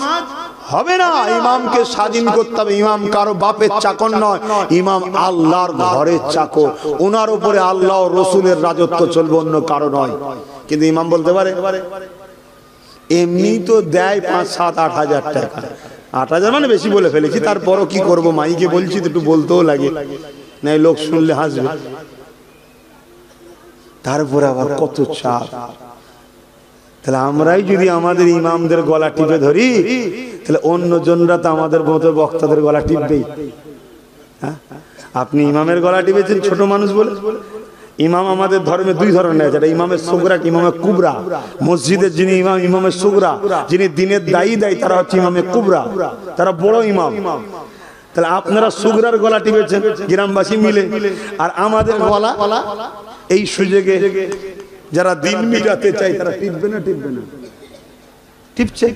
Speaker 2: হবে না। ইমামকে স্বাধীন করতে হবে। ইমাম কারো বাপের চাকর নয়, ইমাম আল্লাহর ঘরের চাকর। ওনার উপরে আল্লাহ ও রসুলের রাজত্ব চলবে, অন্য কারো নয়। কিন্তু ইমাম বলতে পারে, এমনি তো দেয় 5-7-8 হাজার টাকা। 8 হাজার মানে বেশি বলে ফেলেছি, তারপরও কি করবো, মাইকে বলছি তো একটু বলতেও লাগে, নাই লোক শুনলে হাসবে। তারপরে আবার কত চাপ। তাহলে আমরাই যদি আমাদের ইমামদের গলা টিপে ধরি, তাহলে অন্য জনরা তো আমাদের মতো বক্তাদের গলা টিপবেই। আপনি ইমামের গলা টিপেছেন ছোট মানুষ বলে। ইমাম আমাদের ধর্মে 2 ধরনের আছে, ইমামের সুগরা, ইমামের কুবরা। মসজিদের যিনি ইমাম, ইমামের সুগরা, যিনি দিনের দায়ী তারা হচ্ছে ইমামের কুবরা, তারা বড় ইমাম। তাহলে আপনারা সুগরার গলা টিপেছেন গ্রামবাসী মিলে, আর আমাদের গলা এই সুযোগে যারা দিন মিটাতে চাই তারা টিপবে না? টিপছে।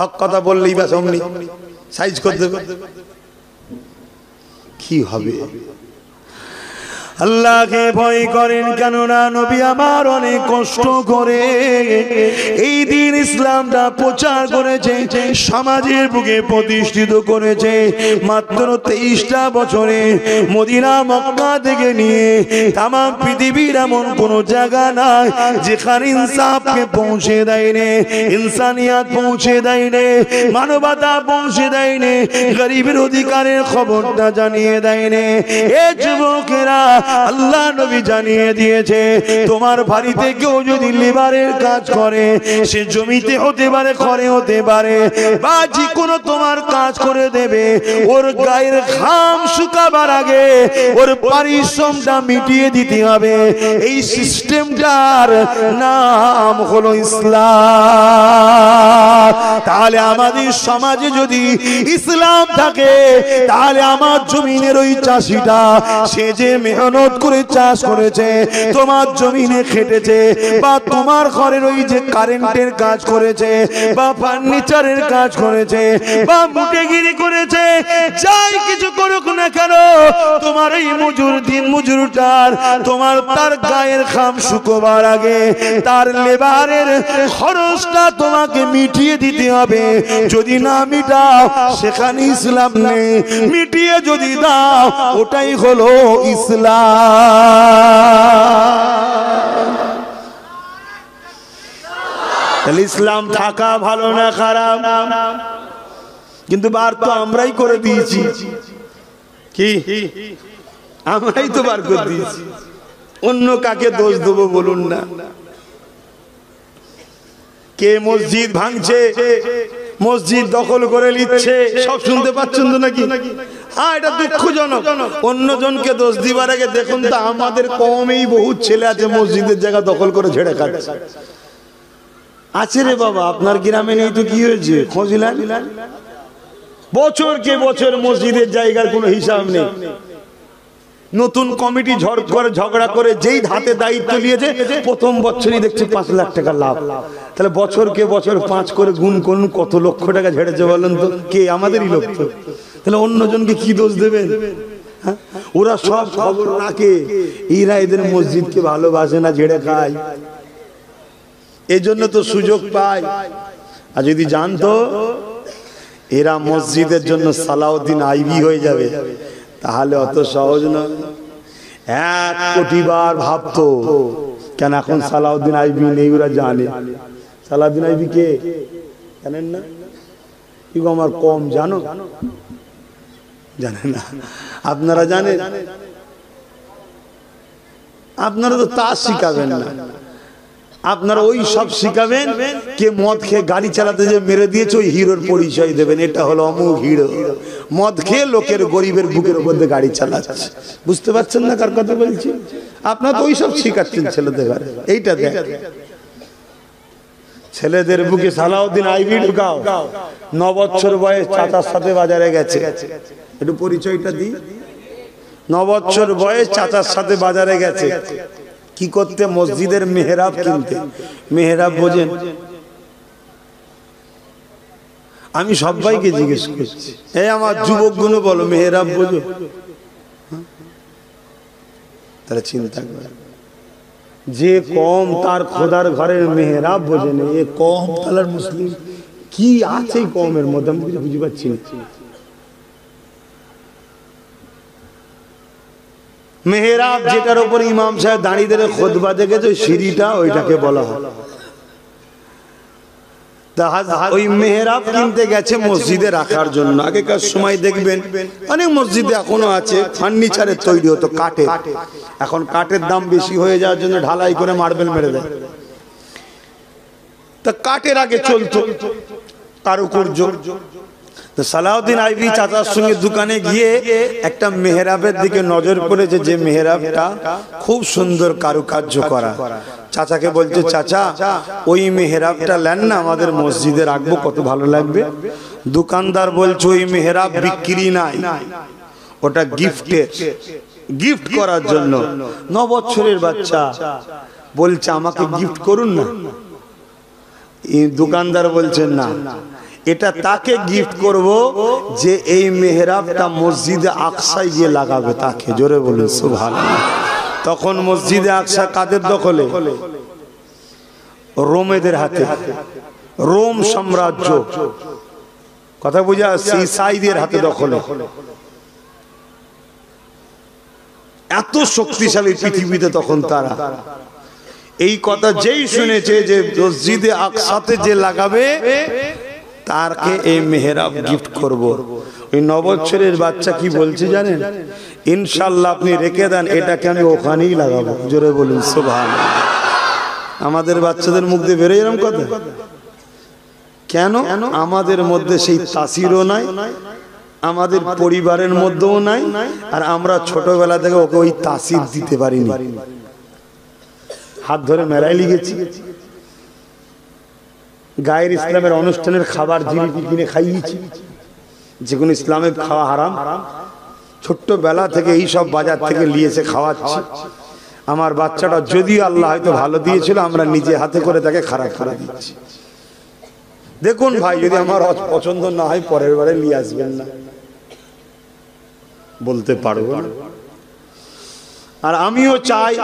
Speaker 2: হক কথা বললেই বা অমনি সাইজ করে দেবে। কি হবে? আল্লাহকে ভয় করেন, কেননা নবী আমার অনেক কষ্ট করে এই দিন ইসলামটা প্রচার করেছে, সমাজের বুকে প্রতিষ্ঠিত করেছে। মাত্র 23টা বছরে মদিনা মক্কা থেকে নিয়ে তাম পৃথিবীর এমন কোন জায়গা নাই যেখানে ইনসাফকে পৌঁছে দেয়নি, ইনসানিয়াত পৌঁছে দেয়নি, মানবতা পৌঁছে দেয়নি, গরিবের অধিকারের খবরটা জানিয়ে দেয়নি। এ যুবকেরা, আল্লাহ নবী জানিয়ে দিয়েছে, তোমার বাড়িতে কেউ যদি লেবারের কাজ করে, সে জমিতে হতে পারে, ঘরে হতে পারে, বা যে কোনো তোমার কাজ করে দেবে, ওর গায়ের ঘাম শুকাবার আগে ওর পারিশ্রমটা মিটিয়ে দিতে হবে। এই সিস্টেমটার নাম হলো ইসলাম। তাহলে আমাদের সমাজে যদি ইসলাম থাকে, তাহলে আমার জমিনের ওই চাষিটা, সে যে মেহনত করে চাষ করেছে, তোমার জমিনে খেটেছে, বা তোমার ঘরের ওই যে কারেন্টের কাজ করেছে, বা ফার্নিচারের কাজ করেছে, বা মুটেগিরি করেছে, যাই কিছু করুক না কেন, তোমার এই মজুর, দিন মজুরটার, তোমার তার গায়ের ঘাম শুকোবার আগে তার লেবারের খরচটা তোমাকে মিটিয়ে দিতে হবে। যদি না মিটাও, সেখানে ইসলাম নেই। মিটিয়ে যদি দাও, ওটাই হলো ইসলাম। তাহলে ইসলাম থাকা ভালো না খারাপ? কিন্তু বার তো আমরাই করে দিয়েছি। কি আমরাই তো বার করে দিয়েছি, অন্য কাকে দোষ দেবো বলুন না? কে মসজিদ ভাঙছে, মসজিদ দখল করে নিচ্ছে, সব শুনতে পাচ্ছেন তো নাকি? হ্যাঁ, এটা দুঃখজনক। অন্যজনকে দোষ দিবার আগে দেখুন তো আমাদের কমেই বহুত ছেলে আছে মসজিদের জায়গা দখল করে ঝেড়ে খাচ্ছে। আছে রে বাবা, আপনার গ্রামে নেই তো কি হয়েছে? খোঁজলেন? বছরকে বছর মসজিদের জায়গার কোনো হিসাব নেই। নতুন কমিটি ঝগড়া করে যেই হাতে দায়িত্ব নিয়েছে, প্রথম বছরই দেখছে 5 লাখ টাকা লাভ। তাহলে বছরকে বছর 5 করে গুণ করুন, কত লক্ষ টাকা ঝেড়েছে বলেন তো? কে? আমাদেরই লোক তো। তাহলে অন্যজনকে কি দোষ দেবেন? ওরা সব খবর রাখে, এরা এদের মসজিদকে ভালোবাসে না, ঝেড়ে খায়, এই জন্য তো সুযোগ পায়। আর যদি জানতো এরা মসজিদের জন্য সালাউদ্দিন আইবি হয়ে যাবে, তাহলে অত সহজ নয়। 1 কোটি বার ভাবতো। কেন এখন সালাউদ্দিন আইবি নেই, ওরা জানে সালাউদ্দিন আইবি কে জানেন না? কি গো আমার কম জানো? জানেন না? আপনারা জানেন? আপনারা তো তা শিখাবেন না, আপনারা ওই সব শিখাবেন কে মদ খেয়ে গাড়ি চালাতে যে মেরে দিয়েছে ওই হিরোর পরিচয় দেবেন, এটা হলো অমুক হিরো। মদ খেয়ে লোকের গরিবের বুকের উপর দিয়ে গাড়ি চালাচ্ছে। বুঝতে পারছেন না কার কথা বলছি? আপনারা তো ওই সব শিখাচ্ছেন ছেলেদের ঘরে। এইটা দেখ, ছেলেদের বুকে সালাউদ্দিন আইবি ঢুকাও। 9 বছর বয়স চাচার সাথে বাজারে গেছে, একটু পরিচয়টা দিই। 9 বছর বয়স চাচার সাথে বাজারে গেছে কি করতে? মসজিদের মেহরাব কিনতে। মেহরাব বোঝেন? আমি সবাইকে জিজ্ঞেস করছি, এই আমার যুবকগুলো বলো মেহরাব বোঝো? তাহলে চিন্তা করে, যে কম তার খোদার ঘরের মেহরাব বোঝে না, এ কম তালার মুসলিম কি আছে কমের মধ্যে? আমি কিছু বুঝতে পারছি না। মেহরাব যেটার উপর ইমাম সাহেব দাঁড়িয়ে দাঁড়িয়ে খুতবা দেখেছে, সিঁড়িটা ওইটাকে বলা হয়। ওই মেহরাব কিনতে গেছে মসজিদে রাখার জন্য। আগেকার সময় দেখবেন অনেক মসজিদে এখনো আছে ফার্নিচারের তৈরি হতো কাঠের, এখন কাঠের দাম বেশি হয়ে যাওয়ার জন্য ঢালাই করে মার্বেল মেরে দেয়। তা কাঠের আগে চলতো কারুকার্য। তো সালাউদ্দিন আইবি চাচার সঙ্গে দোকানে গিয়ে একটা মেহরাবের দিকে নজর পড়েছে, যে মেহরাবটা খুব সুন্দর কারুকার্য করা। চাচাকে বলছে, চাচা ওই মেহরাবটা নেন না, আমাদের মসজিদে রাখবো, কত ভালো লাগবে। দোকানদার বলছে ওই মেহরাব বিক্রি নাই, ওটা গিফটের, গিফট করার জন্য। 9 বছরের বাচ্চা বলছে আমাকে গিফট করুন না। দোকানদার বলছে না, এটা তাকে গিফট করব যে এই মেহরাবটা মসজিদে আকসায় গিয়ে লাগাবে তাকে। জোরে বলুন সুবহানাল্লাহ। তখন মসজিদে আকসা কাদের দখলে? রোমেদের হাতে। রোম সাম্রাজ্য, কথা বুঝা, ইসাইদের হাতে দখলে। এত শক্তিশালী পৃথিবীতে তখন তারা। এই কথা যেই শুনেছে যে মসজিদে আকসাতে যে লাগাবে তারকে এই মেহরাব গিফট করব। ওই 9 বছরের বাচ্চা কি বলছে জানেন? ইনশাআল্লাহ আপনি রেখে দেন, এটাকে আমি ওখানেই লাগাবো। জোরে বলুন সুবহানাল্লাহ। আমাদের বাচ্চাদের মুখ দিয়ে বেরোয় এরকম কথা কেন? আমাদের মধ্যে সেই তাসিরও নাই, আমাদের পরিবারের মধ্যেও নাই, আর আমরা ছোটবেলা থেকে ওকে ওই তাসির দিতে পারিনি। হাত ধরে মেলায় লিখেছি, গায়ের ইসলামের অনুষ্ঠানের খাবার জিলিপি কিনে খাইয়েছি, যেগুলো ইসলামের খাওয়া হারাম। ছোট্টবেলা থেকে এই সব বাজার থেকে নিয়েছে খাওয়াচ্ছি। আমার বাচ্চাটা যদিও আল্লাহ হয়তো ভালো দিয়েছিল, আমরা নিজে হাতে করে তাকে খারাপ করে দিচ্ছি। দেখুন ভাই, যদি আমার পছন্দ না হয় পরের বারে নিয়ে আসবেন না, বলতে পারবো না। আর আমিও চাই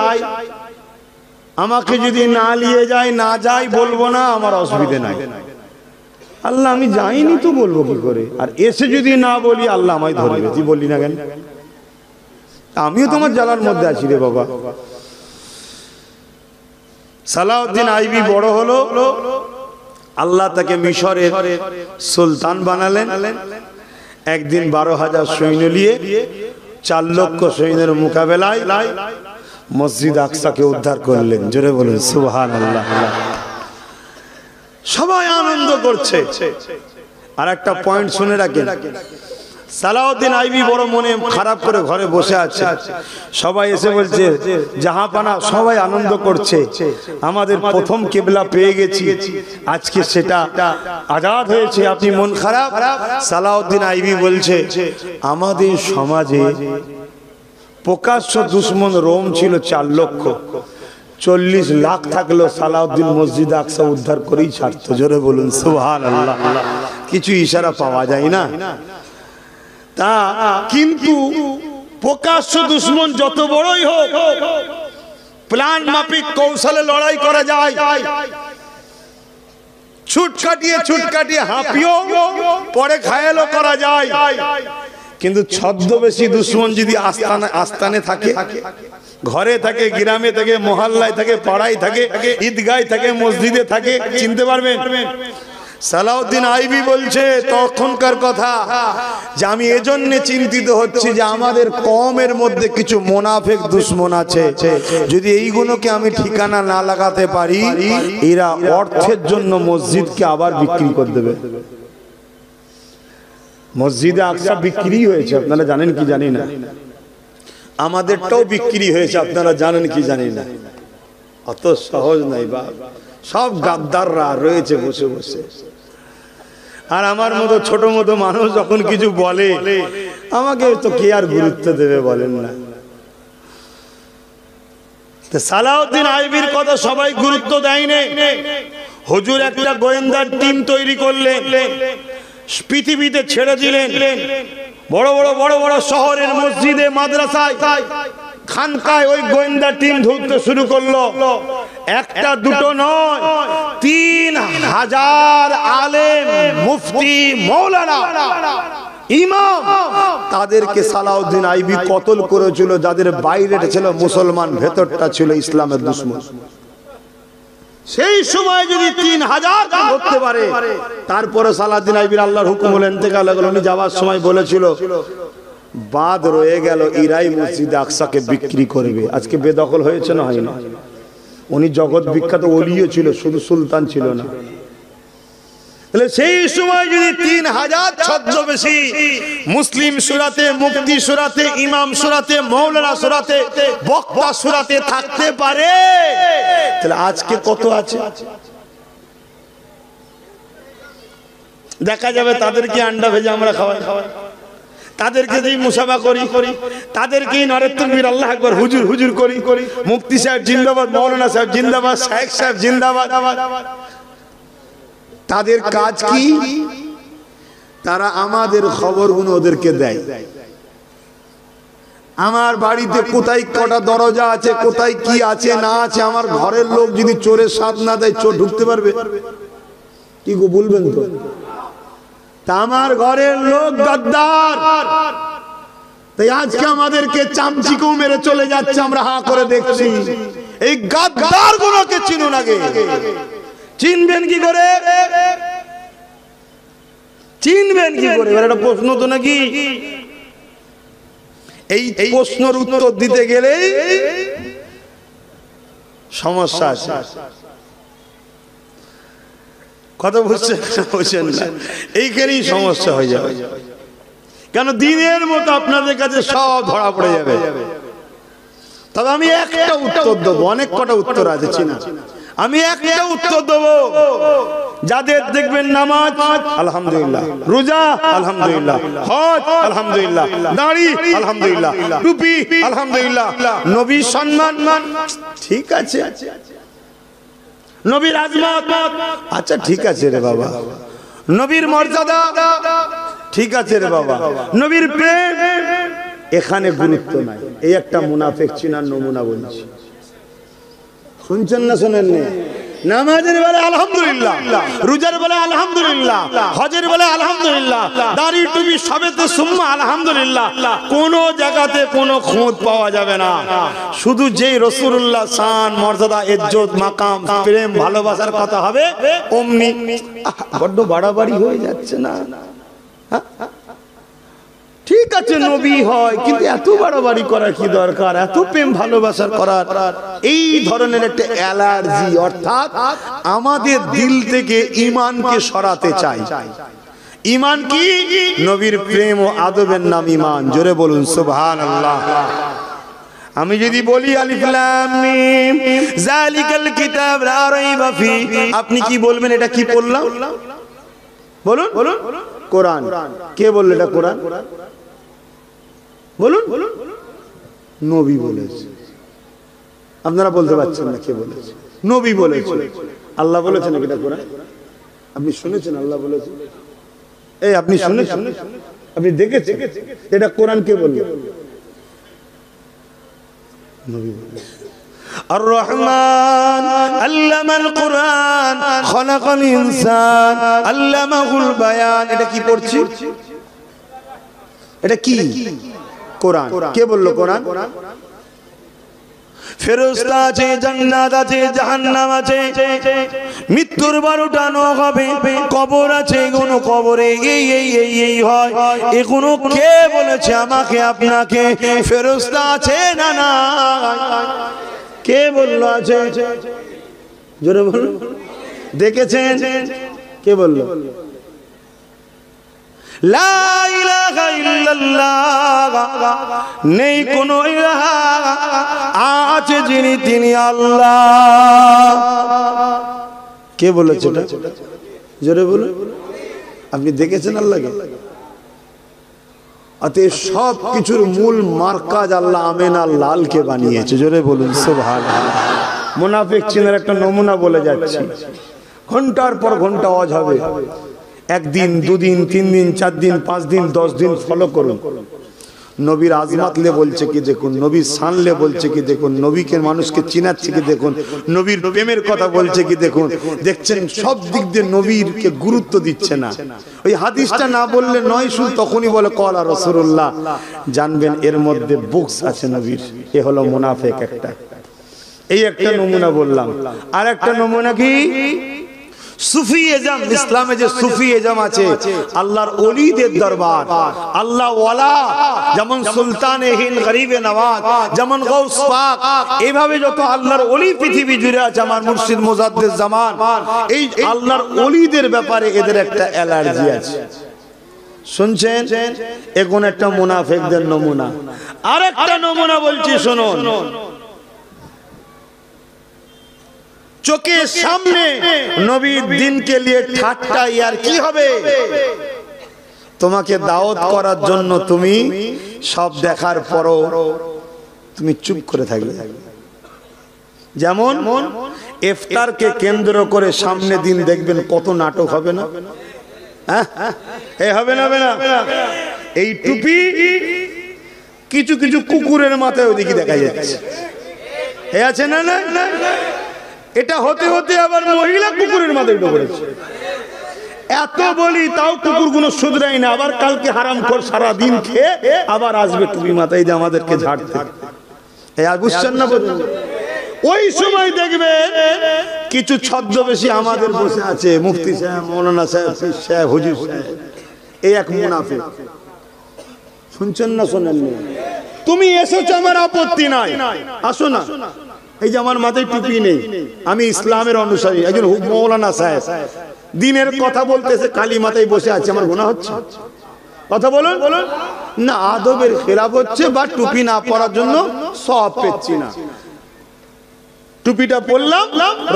Speaker 2: আমাকে যদি না নিয়ে যায়, না যাই বলবো না, আমার অসুবিধা নাই। আল্লাহ আমি যাইনি তো বলবো কি করে? আর এসে যদি না বলি আল্লাহ আমায় ধরবে, তুই বললি না কেন? আমিও তোমার জ্বালার মধ্যে আছি রে বাবা। সালাউদ্দিন আইবি বড় হলো, আল্লাহ তাকে মিশরের সুলতান বানালেন। একদিন 12,000 সৈন্য নিয়ে 4 লক্ষ সৈন্যের মোকাবেলায় মসজিদ আকসাকে উদ্ধার করলেন। জোরে বলুন সুবহানাল্লাহ। সবাই আনন্দ করছে। আর একটা পয়েন্ট শুনে রাখেন, সালাউদ্দিন আইবি বড় মনে খারাপ করে ঘরে বসে আছে। সবাই এসে বলছে জাহাপানা, সবাই আনন্দ করছে, আমাদের প্রথম কিবলা পেয়ে গেছি, আজকে সেটা আজাদ হয়েছে, আপনি মন খারাপ? সালাউদ্দিন আইবি বলছে আমাদের সমাজে প্রকাশ্য দুশ্মন রোম ছিল 4 লক্ষ, 40 লাখ থাকলো, সালাউদ্দিন মসজিদ আকসা উদ্ধার করেই ছাড়তো। জোরে বলুন সুবহানাল্লাহ। কিছু ইশারা পাওয়া যায় না তা, কিন্তু প্রকাশ্য দুশ্মন যত বড়ই হোক, প্ল্যান মাফিক কৌশলে লড়াই করা যায়। ছুট কাটিয়ে হাঁপিয়েও পরে ঘায়েলও করা যায়। কিন্তু ছদ্মবেশী দুশ্মন যদি আস্তানে থাকে, ঘরে থাকে, গ্রামে থাকে, মহল্লায় থাকে, পাড়ায় থাকে, ঈদগায় থাকে, মসজিদে থাকে, চিনতে পারবেন? সালাউদ্দিন আইবি বলছে তখনকার কথা যে আমি এজন্য চিন্তিত হচ্ছি যে আমাদের কওমের মধ্যে কিছু মুনাফিক দুশমন আছে, যদি এইগুলোকে আমি ঠিকানা না লাগাতে পারি এরা অর্থের জন্য মসজিদকে আবার বিক্রি করে দেবে। মসজিদে আকসা বিক্রি হয়েছে, আপনারা জানেন কি জানি না। আমাদেরটাও বিক্রি হয়েছে, আপনারা জানেন কি জানি না। অত সহজ নাই বাপ, সব গাদ্দাররা রয়েছে বসে বসে। আর আমার মতো ছোট মতো মানুষ যখন কিছু বলে আমাকে তো কে আর গুরুত্ব দেবে বলেন না। সালাউদ্দিন আইবির কথা সবাই গুরুত্ব দেয়নি। হুজুর একটা গোয়েন্দার টিম তৈরি করলেন, পৃথিবীতে ছেড়ে দিলেন। বড় বড় বড় বড় শহরের মসজিদে, মাদ্রাসায়, খানকায় ওই গোয়েন্দা টিম ঢুকতে শুরু করলো। একটা দুটো নয়, 3000 আলেম, মুফতি, মৌলানা, ইমাম, তাদেরকে সালাউদ্দিন আইবি কতল করেছিল, যাদের বাইরেটা ছিল মুসলমান, ভেতরটা ছিল ইসলামের দুশমন। সেই সময় যদি 3000 ধরতে পারে, তারপরে সালাউদ্দিন আইবির আল্লাহর হুকুম হলো ইন্তেকাল হলো। উনি যাওয়ার সময় বলেছিল বাদ রয়ে গেল ইরাই মসজিদে আকসাকে বিক্রি করবে। আজকে বেদখল হয়েছে না হয়নি? উনি জগৎ বিখ্যাত ওলিও ছিল, শুধু সুলতান ছিল না। তাহলে সেই সময় যদি 3000 ছদ্মবেশী মুসলিম সূরাতে, মুফতি সূরাতে, ইমাম সূরাতে, মৌলানা সূরাতে, বক্তা সূরাতে থাকতে পারে, তাহলে আজকে কত আছে দেখা যাবে। তাদেরকে আন্ডা ভেজে আমরা খাওয়াই, তাদেরকে যেই মুসাফা করি, তাদেরকেই নারে তাকবীর আল্লাহু আকবার হুজুর হুজুর করি। মুফতি সাহেব জিন্দাবাদ, মৌলানা সাহেব জিন্দাবাদ, শায়েখ সাহেব জিন্দাবাদ। তাদের কাজ কি? তারা আমাদের খবরগুলো ওদেরকে দেয়। আমার বাড়িতে কোথায় কটা দরজা আছে, কোথায় কি আছে না আছে, আমার ঘরের লোক যদি চোরের সাথ না দেয়, চোর ঢুকতে পারবে? কি গো বলবেন তো? তা আমার ঘরের লোক গাদ্দার, তাই আজকে আমাদেরকে চামচিকেও মেরে চলে যাচ্ছে, আমরা হা করে দেখছি। এই গাদ্দার গুলোকে চিনুন আগে। চিনবেন কি করে? চিনবেন কি করে? একটা প্রশ্ন তো নাকি? এই প্রশ্নের উত্তর দিতে গেলেই সমস্যা আছে। কথা বুঝছেন না? এইখানেই সমস্যা হয়ে যাবে। কেন দিনের মতো আপনাদের কাছে সব ধরা পড়ে যাবে। তবে আমি একটা উত্তর দেবো, অনেক কটা উত্তর আছে চিনা। আমি একটা উত্তর দেবো, যাদের দেখবেন নামাজ আলহামদুলিল্লাহ, রোজা আলহামদুলিল্লাহ, হজ আলহামদুলিল্লাহ, দাড়ি আলহামদুলিল্লাহ, টুপি আলহামদুলিল্লাহ, নবীর সম্মান ঠিক আছে, নবীর আজমত আচ্ছা ঠিক আছে রে বাবা, নবীর মর্যাদা ঠিক আছে রে বাবা, নবীর প্রেম এখানে গুরুত্ব নাই। এই একটা মুনাফিক চিনার নমুনা বলছি। শুনছেন না শোনেন? নামাজের বেলা আলহামদুলিল্লাহ, রোজার বেলা আলহামদুলিল্লাহ, হজের বেলা আলহামদুলিল্লাহ, দাড়ি টুপি সবেতে সুম্মা আলহামদুলিল্লাহ। কোন জায়গাতে কোনো খোঁজ পাওয়া যাবে না। শুধু যেই রাসূলুল্লাহ শান, মর্যাদা, ইজ্জত, মাকাম, প্রেম, ভালোবাসার কথা হবে অমনি। বড্ড বাড়াবাড়ি হয়ে যাচ্ছে না? ঠিক আছে নবী হয়, কিন্তু এত বাড়াবাড়ি করার কি দরকার? এত প্রেম ভালোবাসার করার? এই ধরনের একটা অ্যালার্জি, অর্থাৎ আমাদের দিল থেকে ঈমানকে সরাতে চাই। ঈমান কি? নবীর প্রেম ও আদবের নাম ঈমান। জোরে বলুন সুবহানাল্লাহ। আমি যদি বলি আলিফ লাম মিম যালিকাল কিতাব লা রাইবা ফি, আপনি কি বলবেন? এটা কি পড়লাম? বলুন কোরআন। কে বলল এটা কোরআন? বলুন। নবী বলেছে। আপনারা বলতে পারছেন না কে বলেছে? নবী বলেছে। আল্লাহ বলেছেন এটা কোরআন? আপনি শুনেছেন আল্লাহ বলেছে? এই আপনি শুনেছেন? আপনি দেখেছেন এটা কোরআন? কে বলল? নবী বলেছে। আর রহমান আল্লামাল কুরআন খলাকাল ইনসান আল্লামাহুল বায়ান। এটা কি পড়ছি? এটা কি? কোরআন। কে বললো কোরআন?
Speaker 1: ফেরেশতা আছে, জান্নাত আছে, জাহান্নাম আছে, মৃত্যুর 12টা নখ হবে, কবর আছে, কোন কবরে এই হয়, এগুলো কে বলেছে আমাকে আপনাকে? ফেরেশতা আছে না না?
Speaker 2: কে বললো আছে? জোরে বলুন। দেখেছেন? কে বললো?
Speaker 1: লা ইলাহা ইল্লাল্লাহ, নেই কোন ইলাহা, আছে যিনি, তিনি আল্লাহ।
Speaker 2: কে বলেছে এটা? জোরে বলুন। আপনি দেখেছেন আল্লাহকে? অতএব সব কিছুর মূল মার্কাজ আল্লাহ আমেনা লালকে বানিয়েছে। জোরে বলুন সুবহানাল্লাহ। মুনাফিক চিনের একটা নমুনা বলে যাচ্ছি। ঘন্টার পর ঘন্টা ওয়াজ হবে, একদিন, দুদিন, 3 দিন, 4 দিন, 5 দিন, 10 দিন ফলো করুন। নবীর আজমাতলে বলছে কি দেখুন, নবীর শানলে বলছে কি দেখুন, নবীকে মানুষকে চিনাচ্ছে কি দেখুন, নবীর প্রেমের কথা বলছে কি দেখুন। দেখছেন সব দিক দিয়ে নবীরকে গুরুত্ব দিচ্ছে না। ওই হাদিসটা না বললে নয়, শুধু তখনই বলে কলা রাসূলুল্লাহ। জানবেন এর মধ্যে বুকস আছে নবীর। এ হলো মুনাফিক একটা। এই একটা নমুনা বললাম। আর একটা নমুনা কি? সুফিজম। ইসলামে যে সুফিজম আছে, আল্লাহর ওলিদের দরবার, আল্লাহ ওয়ালা, যেমন সুলতানে হিন্দ, গরিবে নওয়াজ, যেমন গৌস পাক, এইভাবে যত আল্লাহর ওলি পৃথিবী জুড়ে আছে, আমার মুর্শিদ মুজাদ্দিদ জামান, এই আল্লাহর ওলিদের ব্যাপারে এদের একটা অ্যালার্জি আছে। শুনছেন? এখন একটা মুনাফিকদের নমুনা। আর একটা নমুনা বলছি শুনুন। চোখের সামনে নবীর দিনকে নিয়ে ঠাট্টা আর কি হবে? তোমাকে দাওয়াত করার জন্য তুমি সব দেখার পরও তুমি চুপ করে থাকবে। যেমন ইফতারকে কেন্দ্র করে সামনে দিন দেখবেন কত নাটক হবে না? হবে না? এই টুপি কিছু কিছু কুকুরের মাথায় ওদিকে দেখা যাচ্ছে, আছে না? না, এটা হতে হতে আবার মহিলা কুকুরের মাথায় ঢুকেছে। এত বলি তাও কুকুরগুলো শুধরাই না। আবার কালকে হারামখোর সারা দিন খেয়ে আবার আসবে টুপি মাথায় দিয়ে আমাদেরকে ঝাড়তে। আর বুঝছেন না? ওই সময় দেখবে কিছু ছদ্মবেশী আমাদের বসে আছে, মুফতি সাহেব, মৌলানা সাহেব, পীর সাহেব, হুজুর সাহেব। এই এক মুনাফিক। শুনছেন না? শোনেননি? তুমি এসেছো, আমার আপত্তি নাই, আসো না। এই যে আমার মাথায় টুপি নেই, আমি ইসলামের অনুসারী, একজন মৌলানা সাহেব দিনের কথা বলতেছে, খালি মাথায় বসে আছে, আমার গুনাহ হচ্ছে? কথা বলুন না। আদবের খেলাফ হচ্ছে, বা টুপি না পরার জন্য সওয়াব পেচ্ছি না। টুপিটা পরলাম,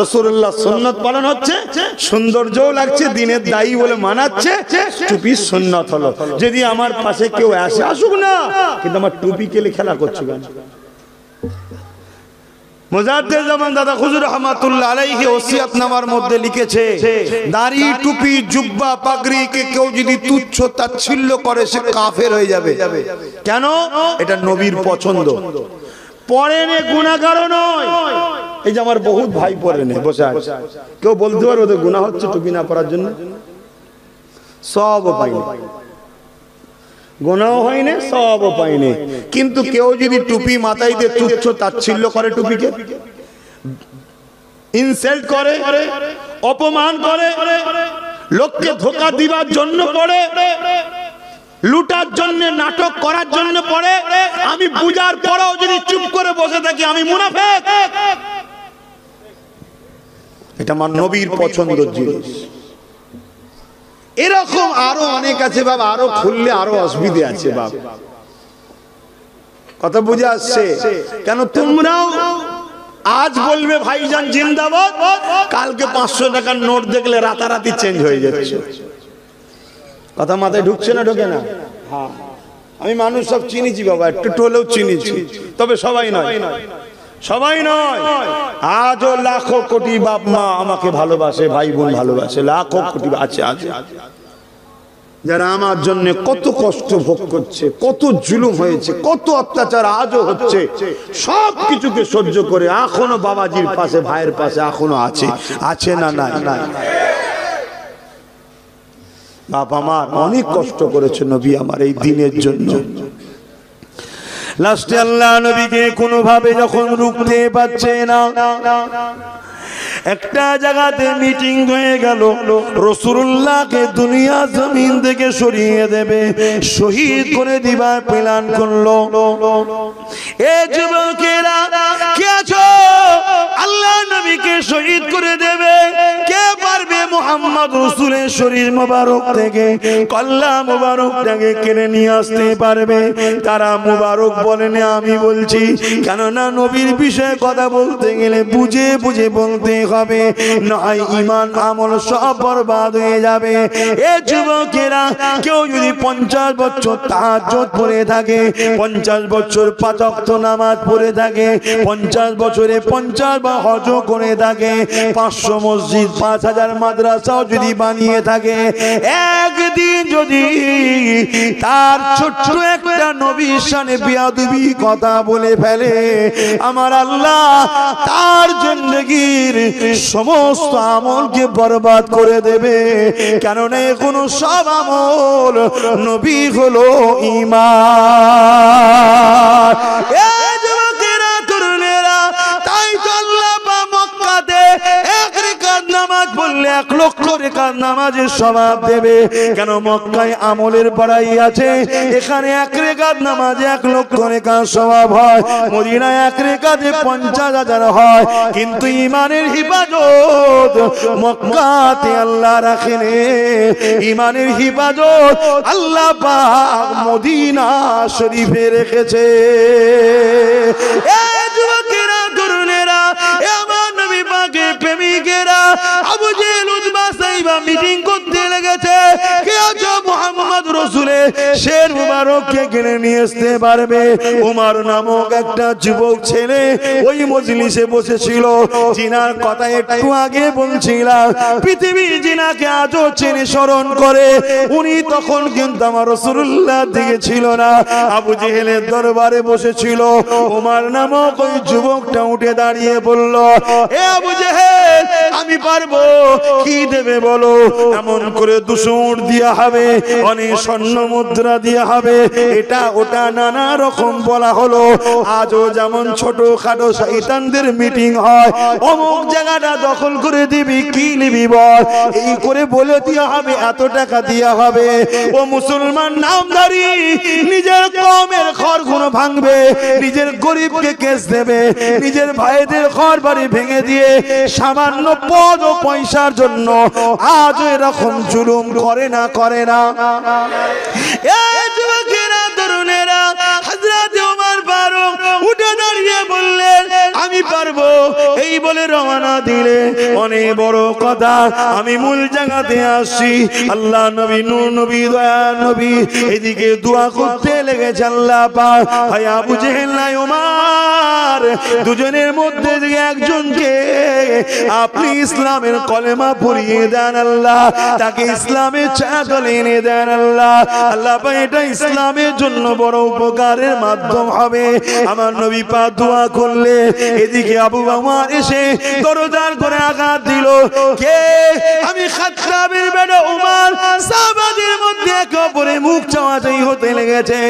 Speaker 2: রাসূলুল্লাহ সুন্নাত পালন হচ্ছে, সৌন্দর্যও লাগছে, দিনের দায়ী বলে মানাচ্ছে, টুপি সুন্নাত হলো। যদি আমার পাশে কেউ আসে, আসুক না, কিন্তু আমার টুপি কেলে খেলা করছো কেন? মুজাদ্দিদ জামান দাদা হুজুর রহমাতুল্লাহ আলাইহি ওসিয়তনামার মধ্যে লিখেছে, দাড়ি, টুপি, জুব্বা, পাগড়িকে কেউ যদি তুচ্ছ তাচ্ছিল্য করে সে কাফের হয়ে যাবে। কেন? এটা নবীর পছন্দ। পরেনে গুনাহগারও নয়। এই যে আমার বহুত ভাই পরেনে বসে আছে, কেউ বলতে পারে ওদের গুনাহ হচ্ছে টুপি না পরার জন্য? সওয়াবও পাইনি, গুনাহও হয়নি, সওয়াবও পাইনি। কিন্তু কেউ যদি টুপি মাথায় দিয়ে তুচ্ছ তাচ্ছিল্য করে, টুপিকে ইনসাল্ট করে, অপমান করে, লোককে ধোঁকা দিবার জন্য পড়ে, লুটার জন্য, নাটক করার জন্য পড়ে, আমি বুঝার পরেও যদি চুপ করে বসে থাকি, আমি মুনাফিক। এটা আমার নবীর পছন্দের জিনিস। এরকম আরো অনেক আছে বাবা, আরো খুললে আরো অসুবিধা আছে বাবা। কথা বুঝে আসছে? কেন তোমরাও আজ বলবে ভাইজান জিন্দাবাদ, কালকে 500 টাকার নোট দেখলে রাতারাতি চেঞ্জ হয়ে যাচ্ছে। কথা মাথায় ঢুকছে না? ঢোকে না? হ্যাঁ, আমি মানুষ সব চিনিছি বাবা, একটু হলেও চিনিছি, তবে সবাই নয়, সবাই নয়। আজও লাখো কোটি বাপ মা আমাকে ভালোবাসে, ভাই বোন ভালোবাসে, লাখো কোটি আছে, যারা আমার জন্য কত কষ্ট ভোগ করছে, কত জুলুম হয়েছে, কত অত্যাচার আজও হচ্ছে, সব কিছুকে সহ্য করে এখনো বাবাজির পাশে, ভাইয়ের পাশে এখনো আছে, আছে না? নাই। বাপ আমার অনেক কষ্ট করেছে নবী আমার এই দিনের জন্য।
Speaker 1: লাস্টে আল্লাহ নবীকে কোনোভাবে যখন রুখতে পারছে না, একটা জায়গাতে মিটিং হয়ে গেল, রাসূলুল্লাহকে দুনিয়া জমিন থেকে সরিয়ে দেবে, শহীদ করে দিবার প্ল্যান করলো। এ যুবকেরা কে আছো, আল্লাহ নবীকে শহীদ করে দেবে, কে পারবে মুহাম্মদ রাসূলের শরীর মোবারক থেকে কল্লা মোবারকটাকে কেড়ে নিয়ে আসতে পারবে? তারা মুবারক বলেন আমি বলছি, কেননা নবীর বিষয়ে কথা বলতে গেলে বুঝে বুঝে বলতে হবে, নয় ঈমান আমল সব বরবাদ হয়ে যাবে। এ যুবকেরা কেউ যদি 50 বছর তাহাজ্জুদ পড়ে থাকে, 50 বছর 5 ওয়াক্ত নামাজ পড়ে থাকে, 50 বছরে 50 বার হজ করে থাকে, 500 মসজিদ 5000 মাদ্রাসাও যদি বানিয়ে থাকে, একদিন যদি তার ছোট্ট একটা নবীর শানে বেয়াদবি কথা বলে ফেলে, আমার আল্লাহ তার জিন্দেগীর সমস্ত আমলকে বরবাদ করে দেবে। কেননা এখনো সব আমল, নবী হলো ঈমান। এই যুবকেরা তরুণেরা, তাই তো আল্লাহ মক্কাতে এক রাকাত নামাজ পড়লে 1 লক্ষ রাকাত নামাজের সওয়াব দেবে। কেন মক্কায় আমলের বড়াই আছে, এখানে 1 রাকাত নামাজে 1 লক্ষ রাকাত সওয়াব হয়, মদিনায় 1 রাকাতে 50,000 হয়। কিন্তু ঈমানের হিফাজত মক্কাতে আল্লাহ রাখেন, ঈমানের হিফাজত আল্লাহ পাক মদিনা শরীফে রেখেছে। এই যুবকেরা তরুণেরা, আমার নবী পাকের প্রেমিকেরা, আবু জেহেল উতবা সাইবা মিটিং করতে লেগেছে, কে আছো মুহাম্মদ রাসূলের শের মুবারককে কিনে নিয়ে আসতে পারবে? উমর নামক একটা যুবক ছেলে ওই মজলিসে বসেছিল, জিনার কথা একটু আগে বলছিলাম, পৃথিবীর জিনাকে আজও চেনে স্মরণ করে। উনি তখন কিন্তু আমার রাসূলুল্লাহ দিকে ছিল না, আবু জেহেলের দরবারে বসেছিল। উমর নামক ওই যুবকটা উঠে দাঁড়িয়ে বলল, এ আবু জেহেল, আমি পারবো, কি দেবে বলো? এমন করে 200 উট দেয়া হবে, অনেক স্বর্ণ মুদ্রা দেয়া হবে, এটা ওটা নানা রকম বলা হলো। আজও যেমন ছোটখাটো শয়তানদের মিটিং হয়, অমুক জায়গাটা দখল করে দিবি, কি নিবি বল, এই করে বলে দেওয়া হবে, এত টাকা দেওয়া হবে। ও মুসলমান নামধারী নিজের কওমের ঘরগুলো ভাঙবে, নিজের গরিবকে কেস দেবে, নিজের ভাইদের ঘর বাড়ি ভেঙে দিয়ে সামান্য পদ ও পয়সার জন্য আজ এরকম জুলুম করে না, করে না? এই যুবকেরা তরুণেরা, হযরত ওমর ফারুক উঠে দাঁড়িয়ে বললেন, আমি পারবো, এই বলে রওনা দিলে। অনেক বড় কথা, আমি মূল জায়গাতে আসছি। আল্লাহ নবী, নূর নবী, দয়া নবী এদিকে দোয়া করতে লেগেছে, আল্লাহ পাক, হায় আবু জেহেল নাই ওমর, দুজনের মধ্যে থেকে একজনকে আপনি ইসলামের কলেমা পড়িয়ে দেন আল্লাহ, তাকে ইসলামের চাদরে এনে দেন আল্লাহ। আল্লাহ পাক এটা ইসলামের জন্য বড় উপকারের মাধ্যম হবে। আমার নবী পাক দোয়া করলে, এদিকে আবু বকর এসে দরজার করে আঘাত দিল, কে? আমি খাত্তাবের বেটা উমর। সাহাবাদের মধ্যে একে অপরের মুখ চাওয়াচাই হতে লেগেছে।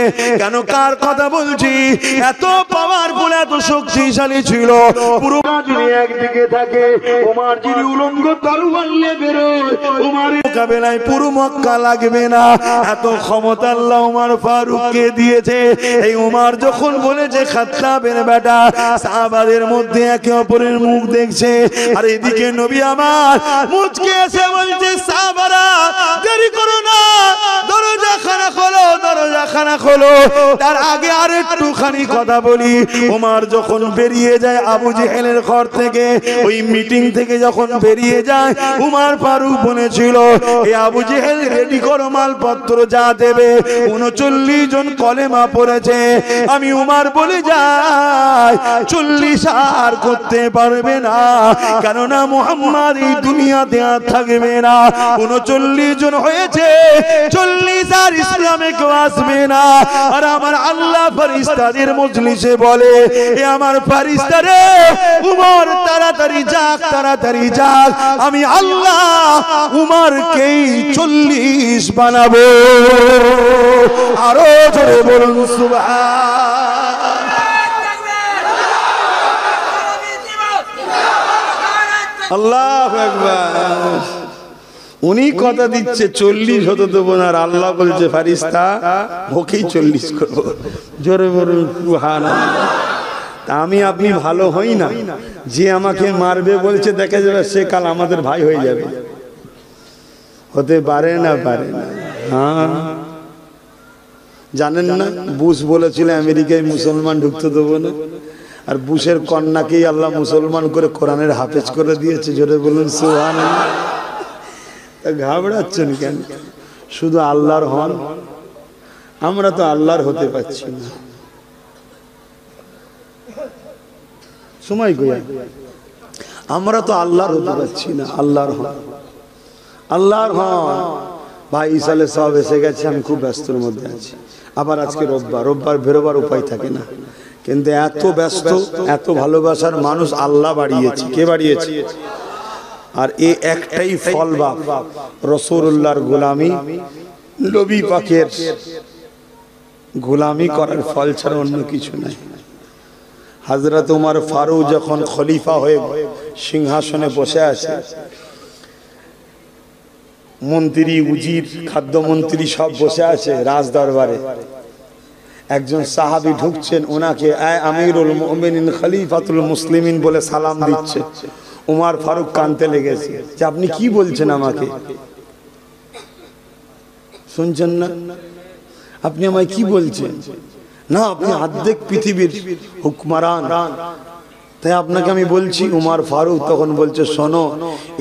Speaker 1: কেন, কার কথা বলছি? এত পাওয়ারফুল, এত শক্তিশালী ছিল। পুরো যদি একদিকে থাকে, উমর যদি উলঙ্গ তরোয়ার নিয়ে বেরোয়, উমরের মোকাবেলায় পুরো মক্কা লাগবে না, এত ক্ষমতা আল্লাহ উমর ফারুককে দিয়েছে। এই উমর যখন বলেছে খাত্তাবের বেটা, সাহাবাদের মধ্যে একে অপরের মুখ দেখছে, আর এদিকে নবী আমার মুচকে এসে বলছে, সাহাবারা দেরি করো না, দরজা খানা খোলো, দরজা খানা খোলো। তার আগে আর একটুখানি কথা বলি। উমর যখন বেরিয়ে যায় আবু জেহেলের ঘর থেকে, ওই মিটিং থেকে যখন বেরিয়ে যায়, উমর ফারুক বলেছিল, এই আবু জেহেল রেডি করো মালপত্র যা দেবে। 39 জন কলেমা পড়েছে। আমি উমর বলে যাই, যায় 40 আর করতে পারবে না, কেননা মুহাম্মদ এই দুনিয়াতে আর থাকবে না। 39 জন হয়েছে, 40 আর ইসলামে কেউ আসবে না। আর আমার আল্লাহ ফেরেশতাদের মজলিসে বলে, এ আমার ফেরেশতারে, উমর তাড়াতাড়ি যাক, তাড়াতাড়ি যাক, আমি আল্লাহ উমরকেই 40 বানাবো। আরো জোরে বলুন সুবহান।
Speaker 2: আল্লাহু আকবার। উনি কথা দিচ্ছে 40 হতে দেবো না, আর আল্লাহ বলছে ফেরেশতা ওকেই 40 করবো। জোরে বলুন সুবহানাল্লাহ। তা আমি আপনি ভালো হই না, যে আমাকে মারবে বলছে দেখা যাবে সে কাল আমাদের ভাই হয়ে যাবে, হতে পারে না, পারে না। হ্যাঁ, জানেন না বুশ বলেছিল আমেরিকায় মুসলমান ঢুকতে দেবো না, আর বুশের কন্যাকেই আল্লাহ মুসলমান করে কোরআনের হাফেজ করে দিয়েছে। জোরে বলুন সুবহানাল্লাহ। ঘাবড়াচ্ছেন কেন? শুধু আল্লাহর হন, আমরা তো আল্লাহর হতে পারছি না। সময় গয়া, আমরা তো আল্লাহর হতে পারছি না। আল্লাহর হন, আল্লাহর হন। ভাই ইসালে সব এসে গেছে, আমি খুব ব্যস্তর মধ্যে আছি। আবার আজকে রোববার, রোববার বেরোবার উপায় থাকে না, কিন্তু এত ব্যস্ত, এত ভালোবাসার মানুষ আল্লাহ বাড়িয়েছে। কে বাড়িয়েছে? আর এ একটাই ফল, বাপ রাসূলুল্লাহর গোলামি, নবী পাকের গোলামি করার ফল ছাড়া অন্য কিছু নাই। হযরত ওমর ফারুক যখন খলিফা হয়ে সিংহাসনে বসে আছে, মন্ত্রী, উজির, খাদ্যমন্ত্রী সব বসে আছে রাজ দরবারে। একজন সাহাবী ঢুকছেন, ওনাকে আমিরুল মুমিনিন খলিফাতুল মুসলিমিন বলে সালাম দিচ্ছে। ওমর ফারুক কাঁদতে লেগেছে যে আপনি কি বলছেন আমাকে? শুনছেন না? আপনি আমায় কি বলছেন? না, আপনি অর্ধেক পৃথিবীর হুকমরান, তাই আপনাকে আমি বলছি। উমর ফারুক তখন বলছে, শোনো,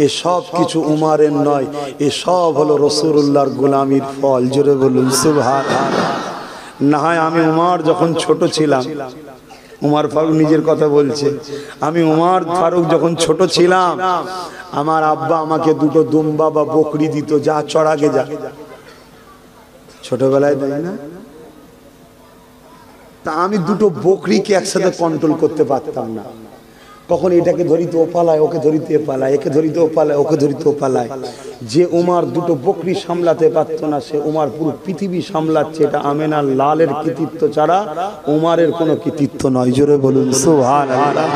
Speaker 2: এ সব কিছু উমরের নয়, এ সব হলো রাসূলুল্লাহর গোলামির ফল। জোরে বলুন সুবহানাল্লাহ। না হয় আমি উমর যখন ছোট ছিলাম, উমর ফারুক নিজের কথা বলছে, আমি উমর ফারুক যখন ছোট ছিলাম, আমার আব্বা আমাকে দুটো দুম্বা বা বকরি দিত, যা চড়াগে যা। ছোটবেলায় দেয় না? তা আমি দুটো বকরিকে একসাথে কন্ট্রোল করতে পারতাম না। কখন এটাকে ধরিতে ও পালায়, ওকে ধরিতে পালায়, একে ধরিতে ও পালায়, ওকে ধরিতে ও পালায়। যে উমর দুটো বকরি সামলাতে পারতো না, সে উমর পুরো পৃথিবী সামলাচ্ছে। এটা আমেনা লালের কৃতিত্ব ছাড়া উমরের কোনো কৃতিত্ব নয়। জোরে বলুন সুবহানাল্লাহ।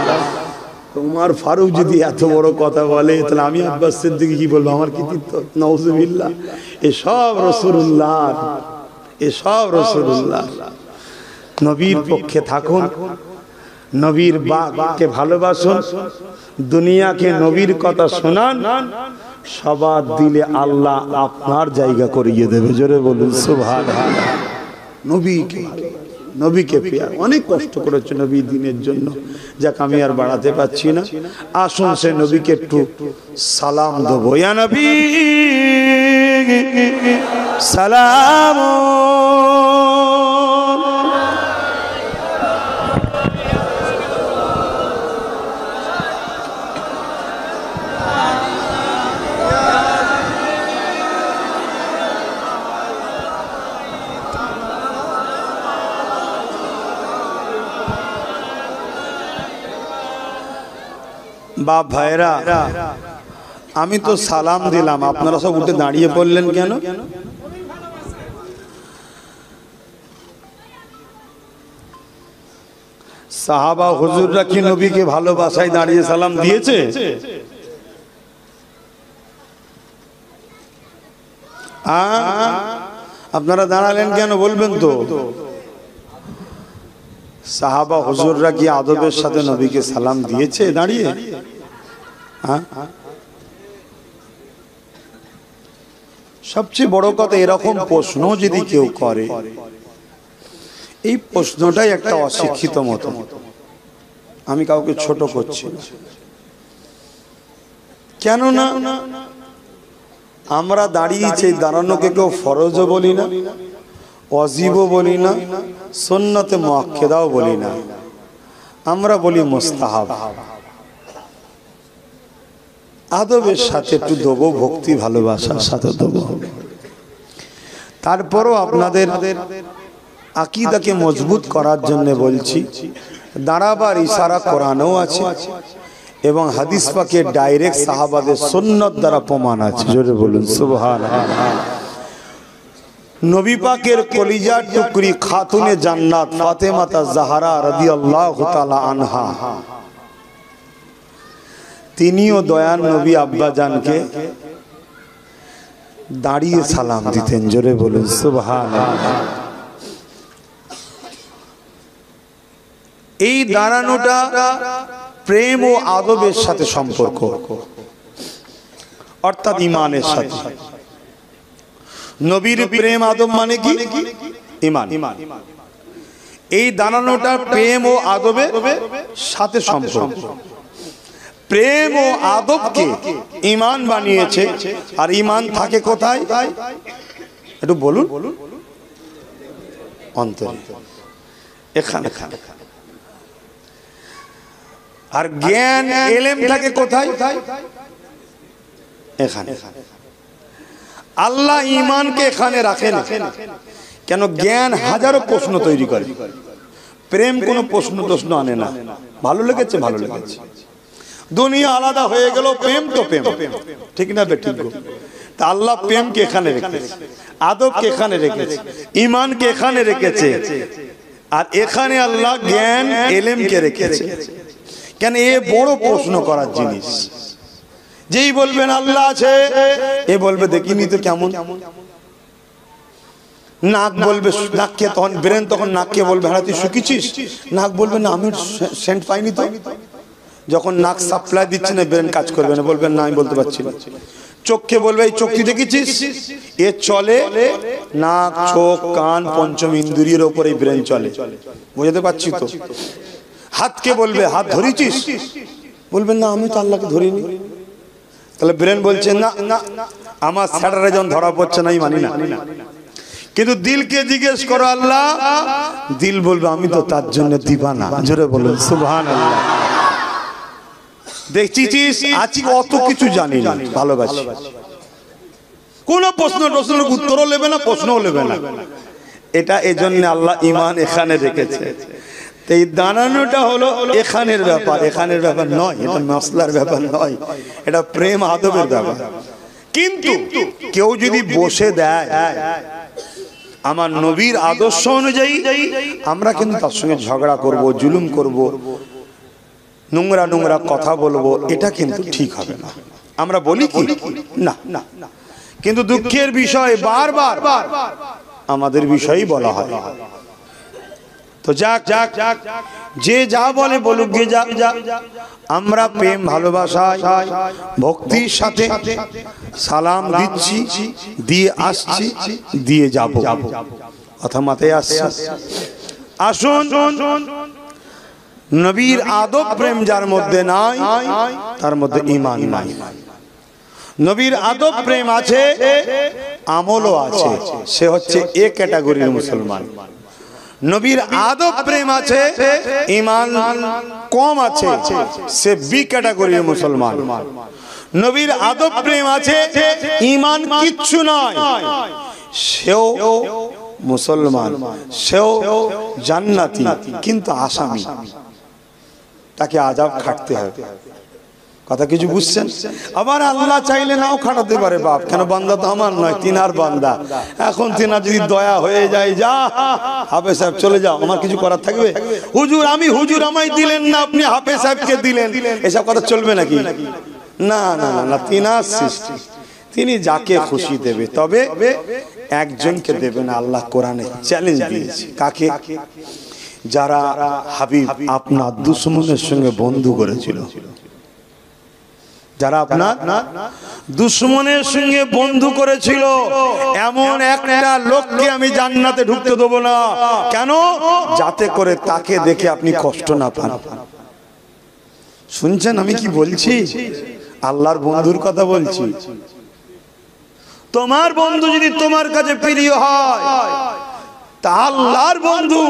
Speaker 2: উমর ফারুক যদি এত বড় কথা বলে, তাহলে আমি আব্বাস সিদ্দিকী কি বলবো? আমার কৃতিত্ব? নাউজুবিল্লাহ। এসব রাসূলুল্লাহ, এসব রাসূলুল্লাহ। নবীর পক্ষে থাকুন, নবীর বাককে ভালোবাসুন, দুনিয়াকে নবীর কথা শোনান, সবার দিলে আল্লাহ আপনার জায়গা করিয়ে দেবে। জোরে বলুন সুবহানাল্লাহ। নবীকে, নবীকে পেয়ার অনেক কষ্ট করেছে নবী দিনের জন্য, যাক আমি আর বাড়াতে পারছি না। আসুন সে নবীকে একটু সালাম দেবো। ইয়া নবী সালাম। বাপ ভাইরা, আমি তো সালাম দিলাম, আপনারা সব উঠে দাঁড়িয়ে পড়লেন কেন? সাহাবা হুজুররা কি নবীকে ভালোবাসায় দাঁড়িয়ে সালাম দিয়েছে? আপনারা দাঁড়ালেন কেন বলবেন তো? সাহাবা হুজুররা কি আদবের সাথে নবীকে সালাম দিয়েছে দাঁড়িয়ে? সবচেয়ে বড় কথা, এরকম প্রশ্ন যদি কেউ করে, এই প্রশ্নটাই একটা অশিক্ষিত মত। আমি কাউকে ছোট করছি না, কেননা আমরা দাঁড়িয়েছি, দাঁড়ানোকে কেউ ফরজও বলি না, ওয়াজিবও বলি না, সুন্নতে মুআক্কাদাও বলি না। আমরা বলি মুস্তাহাব। আদবের সাথে একটু দেবো, ভক্তি ভালোবাসার সাথে দেবো। তারপরও আপনাদের আকীদাকে মজবুত করার জন্য বলছি, দাঁড়াবার ইশারা কোরআনেও আছে এবং হাদিস পাকে ডাইরেক্ট সাহাবাদের সুন্নাত দ্বারা প্রমাণ আছে। জোরে বলুন সুবহানাল্লাহ। নবী পাকের কলিজার টুকরি খাতুনে জান্নাত ফাতেমা জাহরা রাদিয়াল্লাহু তাআলা আনহা, তিনিও দয়ার নবী আব্বা জানকে দাঁড়িয়ে সালাম দিতেন। জোরে বলুন সুবহানাল্লাহ। এই দাঁড়ানোটা প্রেম ও আদবের সাথে সম্পর্ক, অর্থাৎ ঈমানের সাথে। নবীর প্রেম আদব মানে কি? ঈমান। এই দাঁড়ানোটা প্রেম ও আদবের সাথে সম্পর্ক। প্রেম ও আদবকে ঈমান বানিয়েছে। আর ঈমান থাকে কোথায়? একটু বলুন। অন্তরে, এখানে। আর জ্ঞান এলেম থাকে কোথায়? এখানে। আল্লাহ ঈমানকে এখানে রাখে না। কেন? জ্ঞান হাজারো প্রশ্ন তৈরি করে, প্রেম কোনো প্রশ্ন আনে না। ভালো লেগেছে, ভালো লেগেছে। দুনিয়া আলাদা হয়ে গেল, প্রেম তো প্রেম, ঠিক না বেঠিক? তা আল্লাহ প্রেমকে এখানে রেখেছে, আদবকে এখানে রেখেছে, ঈমানকে এখানে রেখেছে, আর এখানে আল্লাহ জ্ঞান এলেমকে রেখেছে। কেন? এ বড় প্রশ্ন করার জিনিস। যেই বলবেন আল্লাহ আছে, এ বলবে দেখিনি তো কেমন। নাক বলবে, নাককে তখন ব্রেন তখন নাককে বলবে হ্যাঁ তুই শুকিছিস। নাক বলবে না আমি সেন্ট পাইনি তো। যখন নাক সাপ্লাই দিচ্ছে না, ব্রেন কাজ করবে না, বলবেন না আমি বলতে পারছি না। চোখকে বলবে এই চোখ তুই দেখেছিস। এ চলে নাক, চোখ, কান, পঞ্চম ইন্দ্রিয়ের ওপর এই ব্রেন চলে, বুঝতে পারছি তো। হাতকে বলবে হাত ধরেছিস, বলবেন না আমি তো আল্লাহকে ধরিনি। তাহলে ব্রেন বলছে না আমার স্যাটারে যখন ধরা পড়ছে না, আমি মানি না। কিন্তু দিলকে জিজ্ঞেস করো আল্লাহ, দিল বলবে আমি তো তার জন্য দিবানা। জোরে বলুন সুবহানাল্লাহ। দেখছিস আছি অত কিছু জানি না, ভালোবাসি। কোন প্রশ্নের উত্তরও নেবে না, প্রশ্নও নেবে না। এটা এজন্য আল্লাহ ঈমান এখানে রেখেছে। এই দাঁড়ানোটা হলো এখানের ব্যাপার, এখানের ব্যাপার নয়, এটা মশলার ব্যাপার নয়, এটা প্রেম আদবের ব্যাপার। কিন্তু কেউ যদি বসে দেয় আমার নবীর আদর্শ অনুযায়ী, আমরা কিন্তু তার সঙ্গে ঝগড়া করব, জুলুম করব, নোংরা নোংরা কথা বলবো, এটা কিন্তু ঠিক হবে না। আমরা বলি কি না, কিন্তু দুঃখের বিষয় বারবার আমাদের বিষয়ই বলা হয়। তো যাক, যে যা বলে বলুক গে, যাক। আমরা প্রেম ভালোবাসায় ভক্তির সাথে সালাম দিচ্ছি, দিয়ে আসছি, দিয়ে যাব। কথা মাথায় আসছে? আসুন, নবীর আদব প্রেম যার মধ্যে নাই, তার মধ্যে ঈমান নাই। নবীর আদব প্রেম আছে, আমলও আছে, সে হচ্ছে এ ক্যাটাগরির মুসলমান। নবীর আদব প্রেম আছে, ঈমান কম আছে, সে বি ক্যাটাগরির মুসলমান। নবীর আদব প্রেম আছে, ঈমান কিচ্ছু নয়, সেও মুসলমান, সেও জান্নাতি, কিন্তু আসামি, তাকে আযাব খাটতে হবে। কথা কিছু বুঝছেন? আবার আল্লাহ চাইলে নাও খাটাতে পারে বাপ, কেন? বান্দা তো আমার নয়, তিনার বান্দা। এখন তিনার যদি দয়া হয়ে যায়, যা হাফেজ সাহেব চলে যাও, আমার কিছু করার থাকবে? হুজুর আমি, হুজুর আমায় দিলেন না, আপনি হাফেজ সাহেবকে দিলেন, এসব কথা চলবে নাকি? না না না, তিনার সৃষ্টি, তিনি যাকে খুশি দেবে, তবে একজনকে দেবে না। আল্লাহ কোরআনে চ্যালেঞ্জ দিয়েছে, কাকে? যারা হাবিব আপনার দুশমনের সঙ্গে বন্ধু করেছিল, যারা আপনার দুশমনের সঙ্গে বন্ধু করেছিল, এমন একটা লোককে আমি জান্নাতে ঢুকতে দেবো না। কেন? যাতে করে তাকে দেখে আপনি কষ্ট না পান। শুনছেন আমি কি বলছি? আল্লাহর বন্ধুর কথা বলছি। তোমার বন্ধু যদি তোমার কাছে প্রিয় হয়, তা আল্লাহর বন্ধু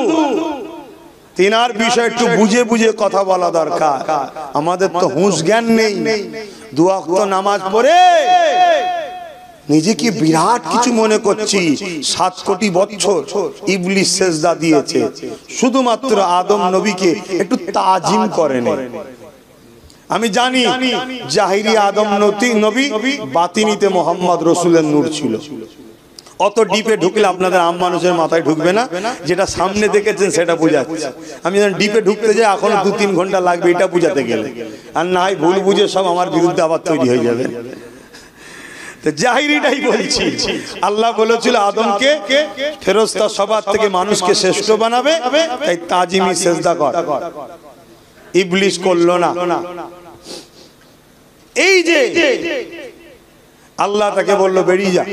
Speaker 2: তিনার বিষয় একটু বুঝে বুঝে কথা বলা দরকার। আমাদের তো হুঁশ জ্ঞান নেই। দু ওয়াক্ত নামাজ পড়ে নিজেকে বিরাট কিছু মনে করছি। 7 কোটি বছর ইবলিস সেজদা দিয়েছে, শুধুমাত্র আদম নবীকে একটু তাজিম করেন। আমি জানি জাহিরি আদম নবী, বাতিনিতে মোহাম্মদ রসুলের নূর ছিল। অত ডিপে ঢুকলে আপনাদের আম মানুষের মাথায় ঢুকবে না। যেটা সামনে দেখেছেন সেটা বোঝাচ্ছে। আমি যখন ডিপে ঢুকতে যাই এখনো 2-3 ঘন্টা লাগবে এটা বুঝাতে গেলে, আর না হয় ভুল বুঝে সব আমার বিরুদ্ধে আবার তৈরি হয়ে যাবে। জাহিরিটাই বলছি। আল্লাহ বলেছিল আদমকে ফেরেশতা সবার থেকে মানুষকে শ্রেষ্ঠ বানাবে, তাই তাজিমি সেজদা কর। ইবলিস করলো না। এই যে আল্লাহ তাকে বলল বেরিয়ে যা।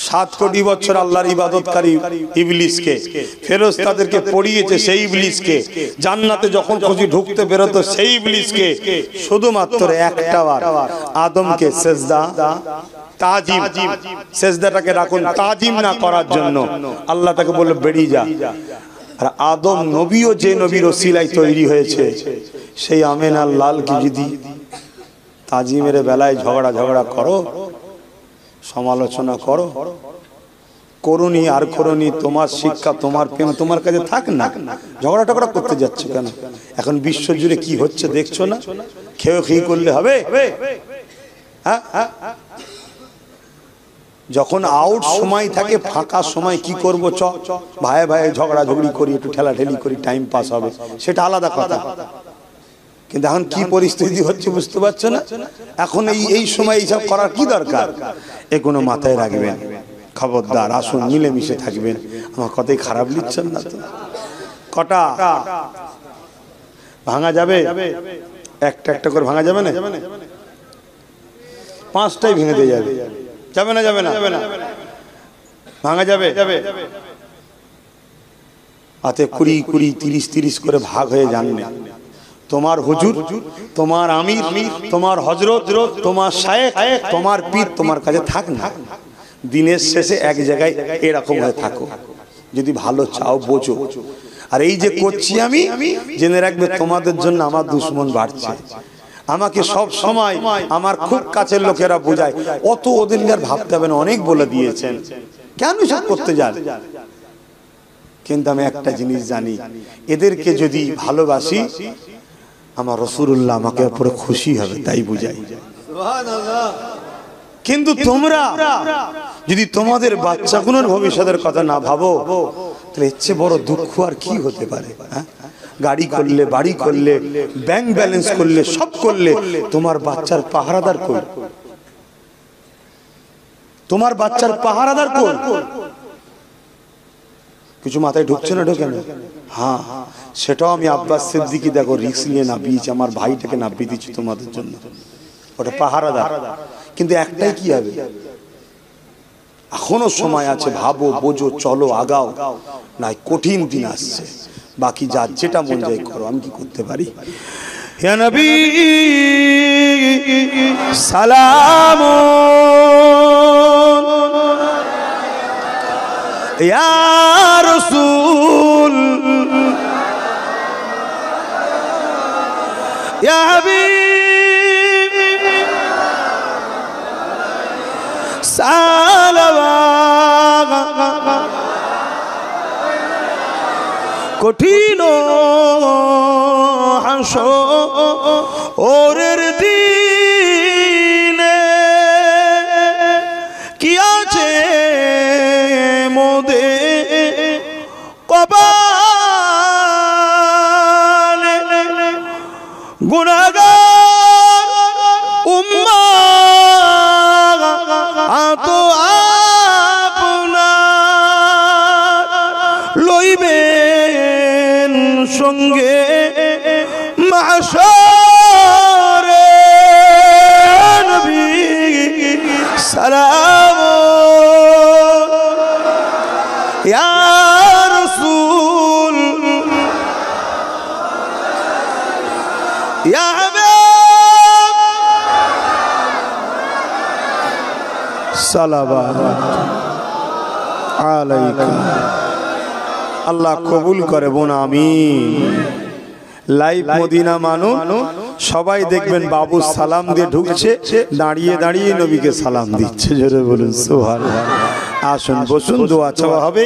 Speaker 2: 7 কোটি বছর আল্লাহর ইবাদতকারী ইবলিসকে, ফেরেশতাদেরকে পড়িয়েছে সেই ইবলিসকে, জান্নাতে যখন খুশি ঢুকতে বেরোতো সেই ইবলিসকে, শুধুমাত্র একটা বার আদমকে সেজদা তাজিম, সেজদাটাকে রাখুন তাজিম না করার জন্য আল্লাহ তাকে বলল বেরিয়ে যা। আর আদম নবীও যে নবীর ওসিলায় তৈরি হয়েছে, সেই আমেনার লাল কি যদি তাজিমের বেলায় ঝগড়া করো, সমালোচনা করো, করুনি আর করুনি, তোমার শিক্ষা তোমার প্রেম তোমার কাছে থাক না, ঝগড়া টগড়া করতে যাচ্ছ কেন? এখন বিশ্ব জুড়ে কি হচ্ছে দেখছো না? খেয়ে করলে হবে? হ্যাঁ, যখন আউট সময় থাকে, ফাঁকা সময় কি করবো, ভাই ঝগড়া ঝগড়ি করি, একটু ঠেলাঠেলি করি, টাইম পাস হবে, সেটা আলাদা কথা। কিন্তু এখন কি পরিস্থিতি হচ্ছে বুঝতে পারছো না? এখন এই সময় এইসব করার কি দরকার? এগুলো মাথায় রাখবেন। খবরদার, আসুন মিলেমিশে থাকবেন। আমার কথাই খারাপ লিখছেন না তো? কটা ভাঙা যাবে? একটা করে ভাঙা যাবে না? 5টাই ভেঙে দিয়ে যাবে। যাবে না? ভাঙা যাবে? হাতে 20, 30 করে ভাগ হয়ে জানবে। তোমার হুজুর, তোমার আমির, তোমার হযরত, তোমার শায়েখ, তোমার পীর তোমার কাছে থাক না, দিনের শেষে এক জায়গায় এরকম হয়ে থাকো। যদি ভালো চাও বোঝো। আর এই যে করছি আমি, জেনে রাখবে তোমাদের জন্য আমার দুশমন বাড়ছে। আমাকে সব সময় আমার খুব কাছের লোকেরা বোঝায়, অত ওদের নিয়ে আর ভাবতে হবে না, অনেক বলে দিয়েছেন, কেন সব করতে যান? কিন্তু আমি একটা জিনিস জানি, এদেরকে যদি ভালোবাসি আমার রাসূলুল্লাহ আমাকে উপরে খুশি হবে, তাই বুঝাই। সুবহানাল্লাহ। কিন্তু তোমরা যদি তোমাদের বাচ্চাগুলোর ভবিষ্যতের কথা না ভাবো, তাহলে এর চেয়ে বড় দুঃখ আর কি হতে পারে? গাড়ি করলে, বাড়ি করলে, ব্যাংক ব্যালেন্স করলে, সব করলে, তোমার বাচ্চার পাহারাদার কই? তোমার বাচ্চার পাহারাদার কই? কিছু মাথায় ঢুকছে না? ঢোকে না? হ্যাঁ, সেটাও আমি আব্বাস সিদ্দিকী দেখো রিস্ক নিয়ে নামিয়েছি, আমার ভাইটাকে নামিয়ে দিচ্ছি তোমাদের জন্য, ওটা পাহারাদার। কিন্তু একটাই কি হবে? এখনো সময় আছে, ভাবো, বোঝো, চলো, আগাও, নাই কঠিন দিন আসছে। বাকি যা যেটা মন যায় করো, আমি কি করতে পারি? ইয়া নবী সালাম, ইয়া রাসূল, ইয়া হাবিব সালাম। কঠিন হাসরের দিনে কি আছে মোদের কপালে, গুনাহগার উম্মাহ তো আপনার লইবেন সঙ্গে মাহশরে। নবী সালাম, ইয়া রাসূল, ইয়া হাবিব সালাওয়াত আলাইকা।
Speaker 1: আল্লাহ কবুল করে বোন আমিন। লাইভ মদিনা মানুন সবাই দেখবেন বাবু সালাম দিয়ে ঢুকছে, দাঁড়িয়ে দাঁড়িয়ে নবীকে সালাম দিচ্ছে। জোরে বলুন সুবহানাল্লাহ। আসুন বসুন, দোয়া চাওয়া হবে।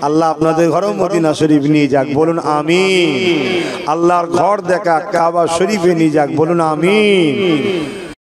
Speaker 1: আল্লাহ আপনাদের ঘরেও মদিনা শরীফ নিয়ে যাক, বলুন আমিন। আল্লাহর ঘর দেখা কাবা শরীফে নিয়ে যাক, বলুন আমিন।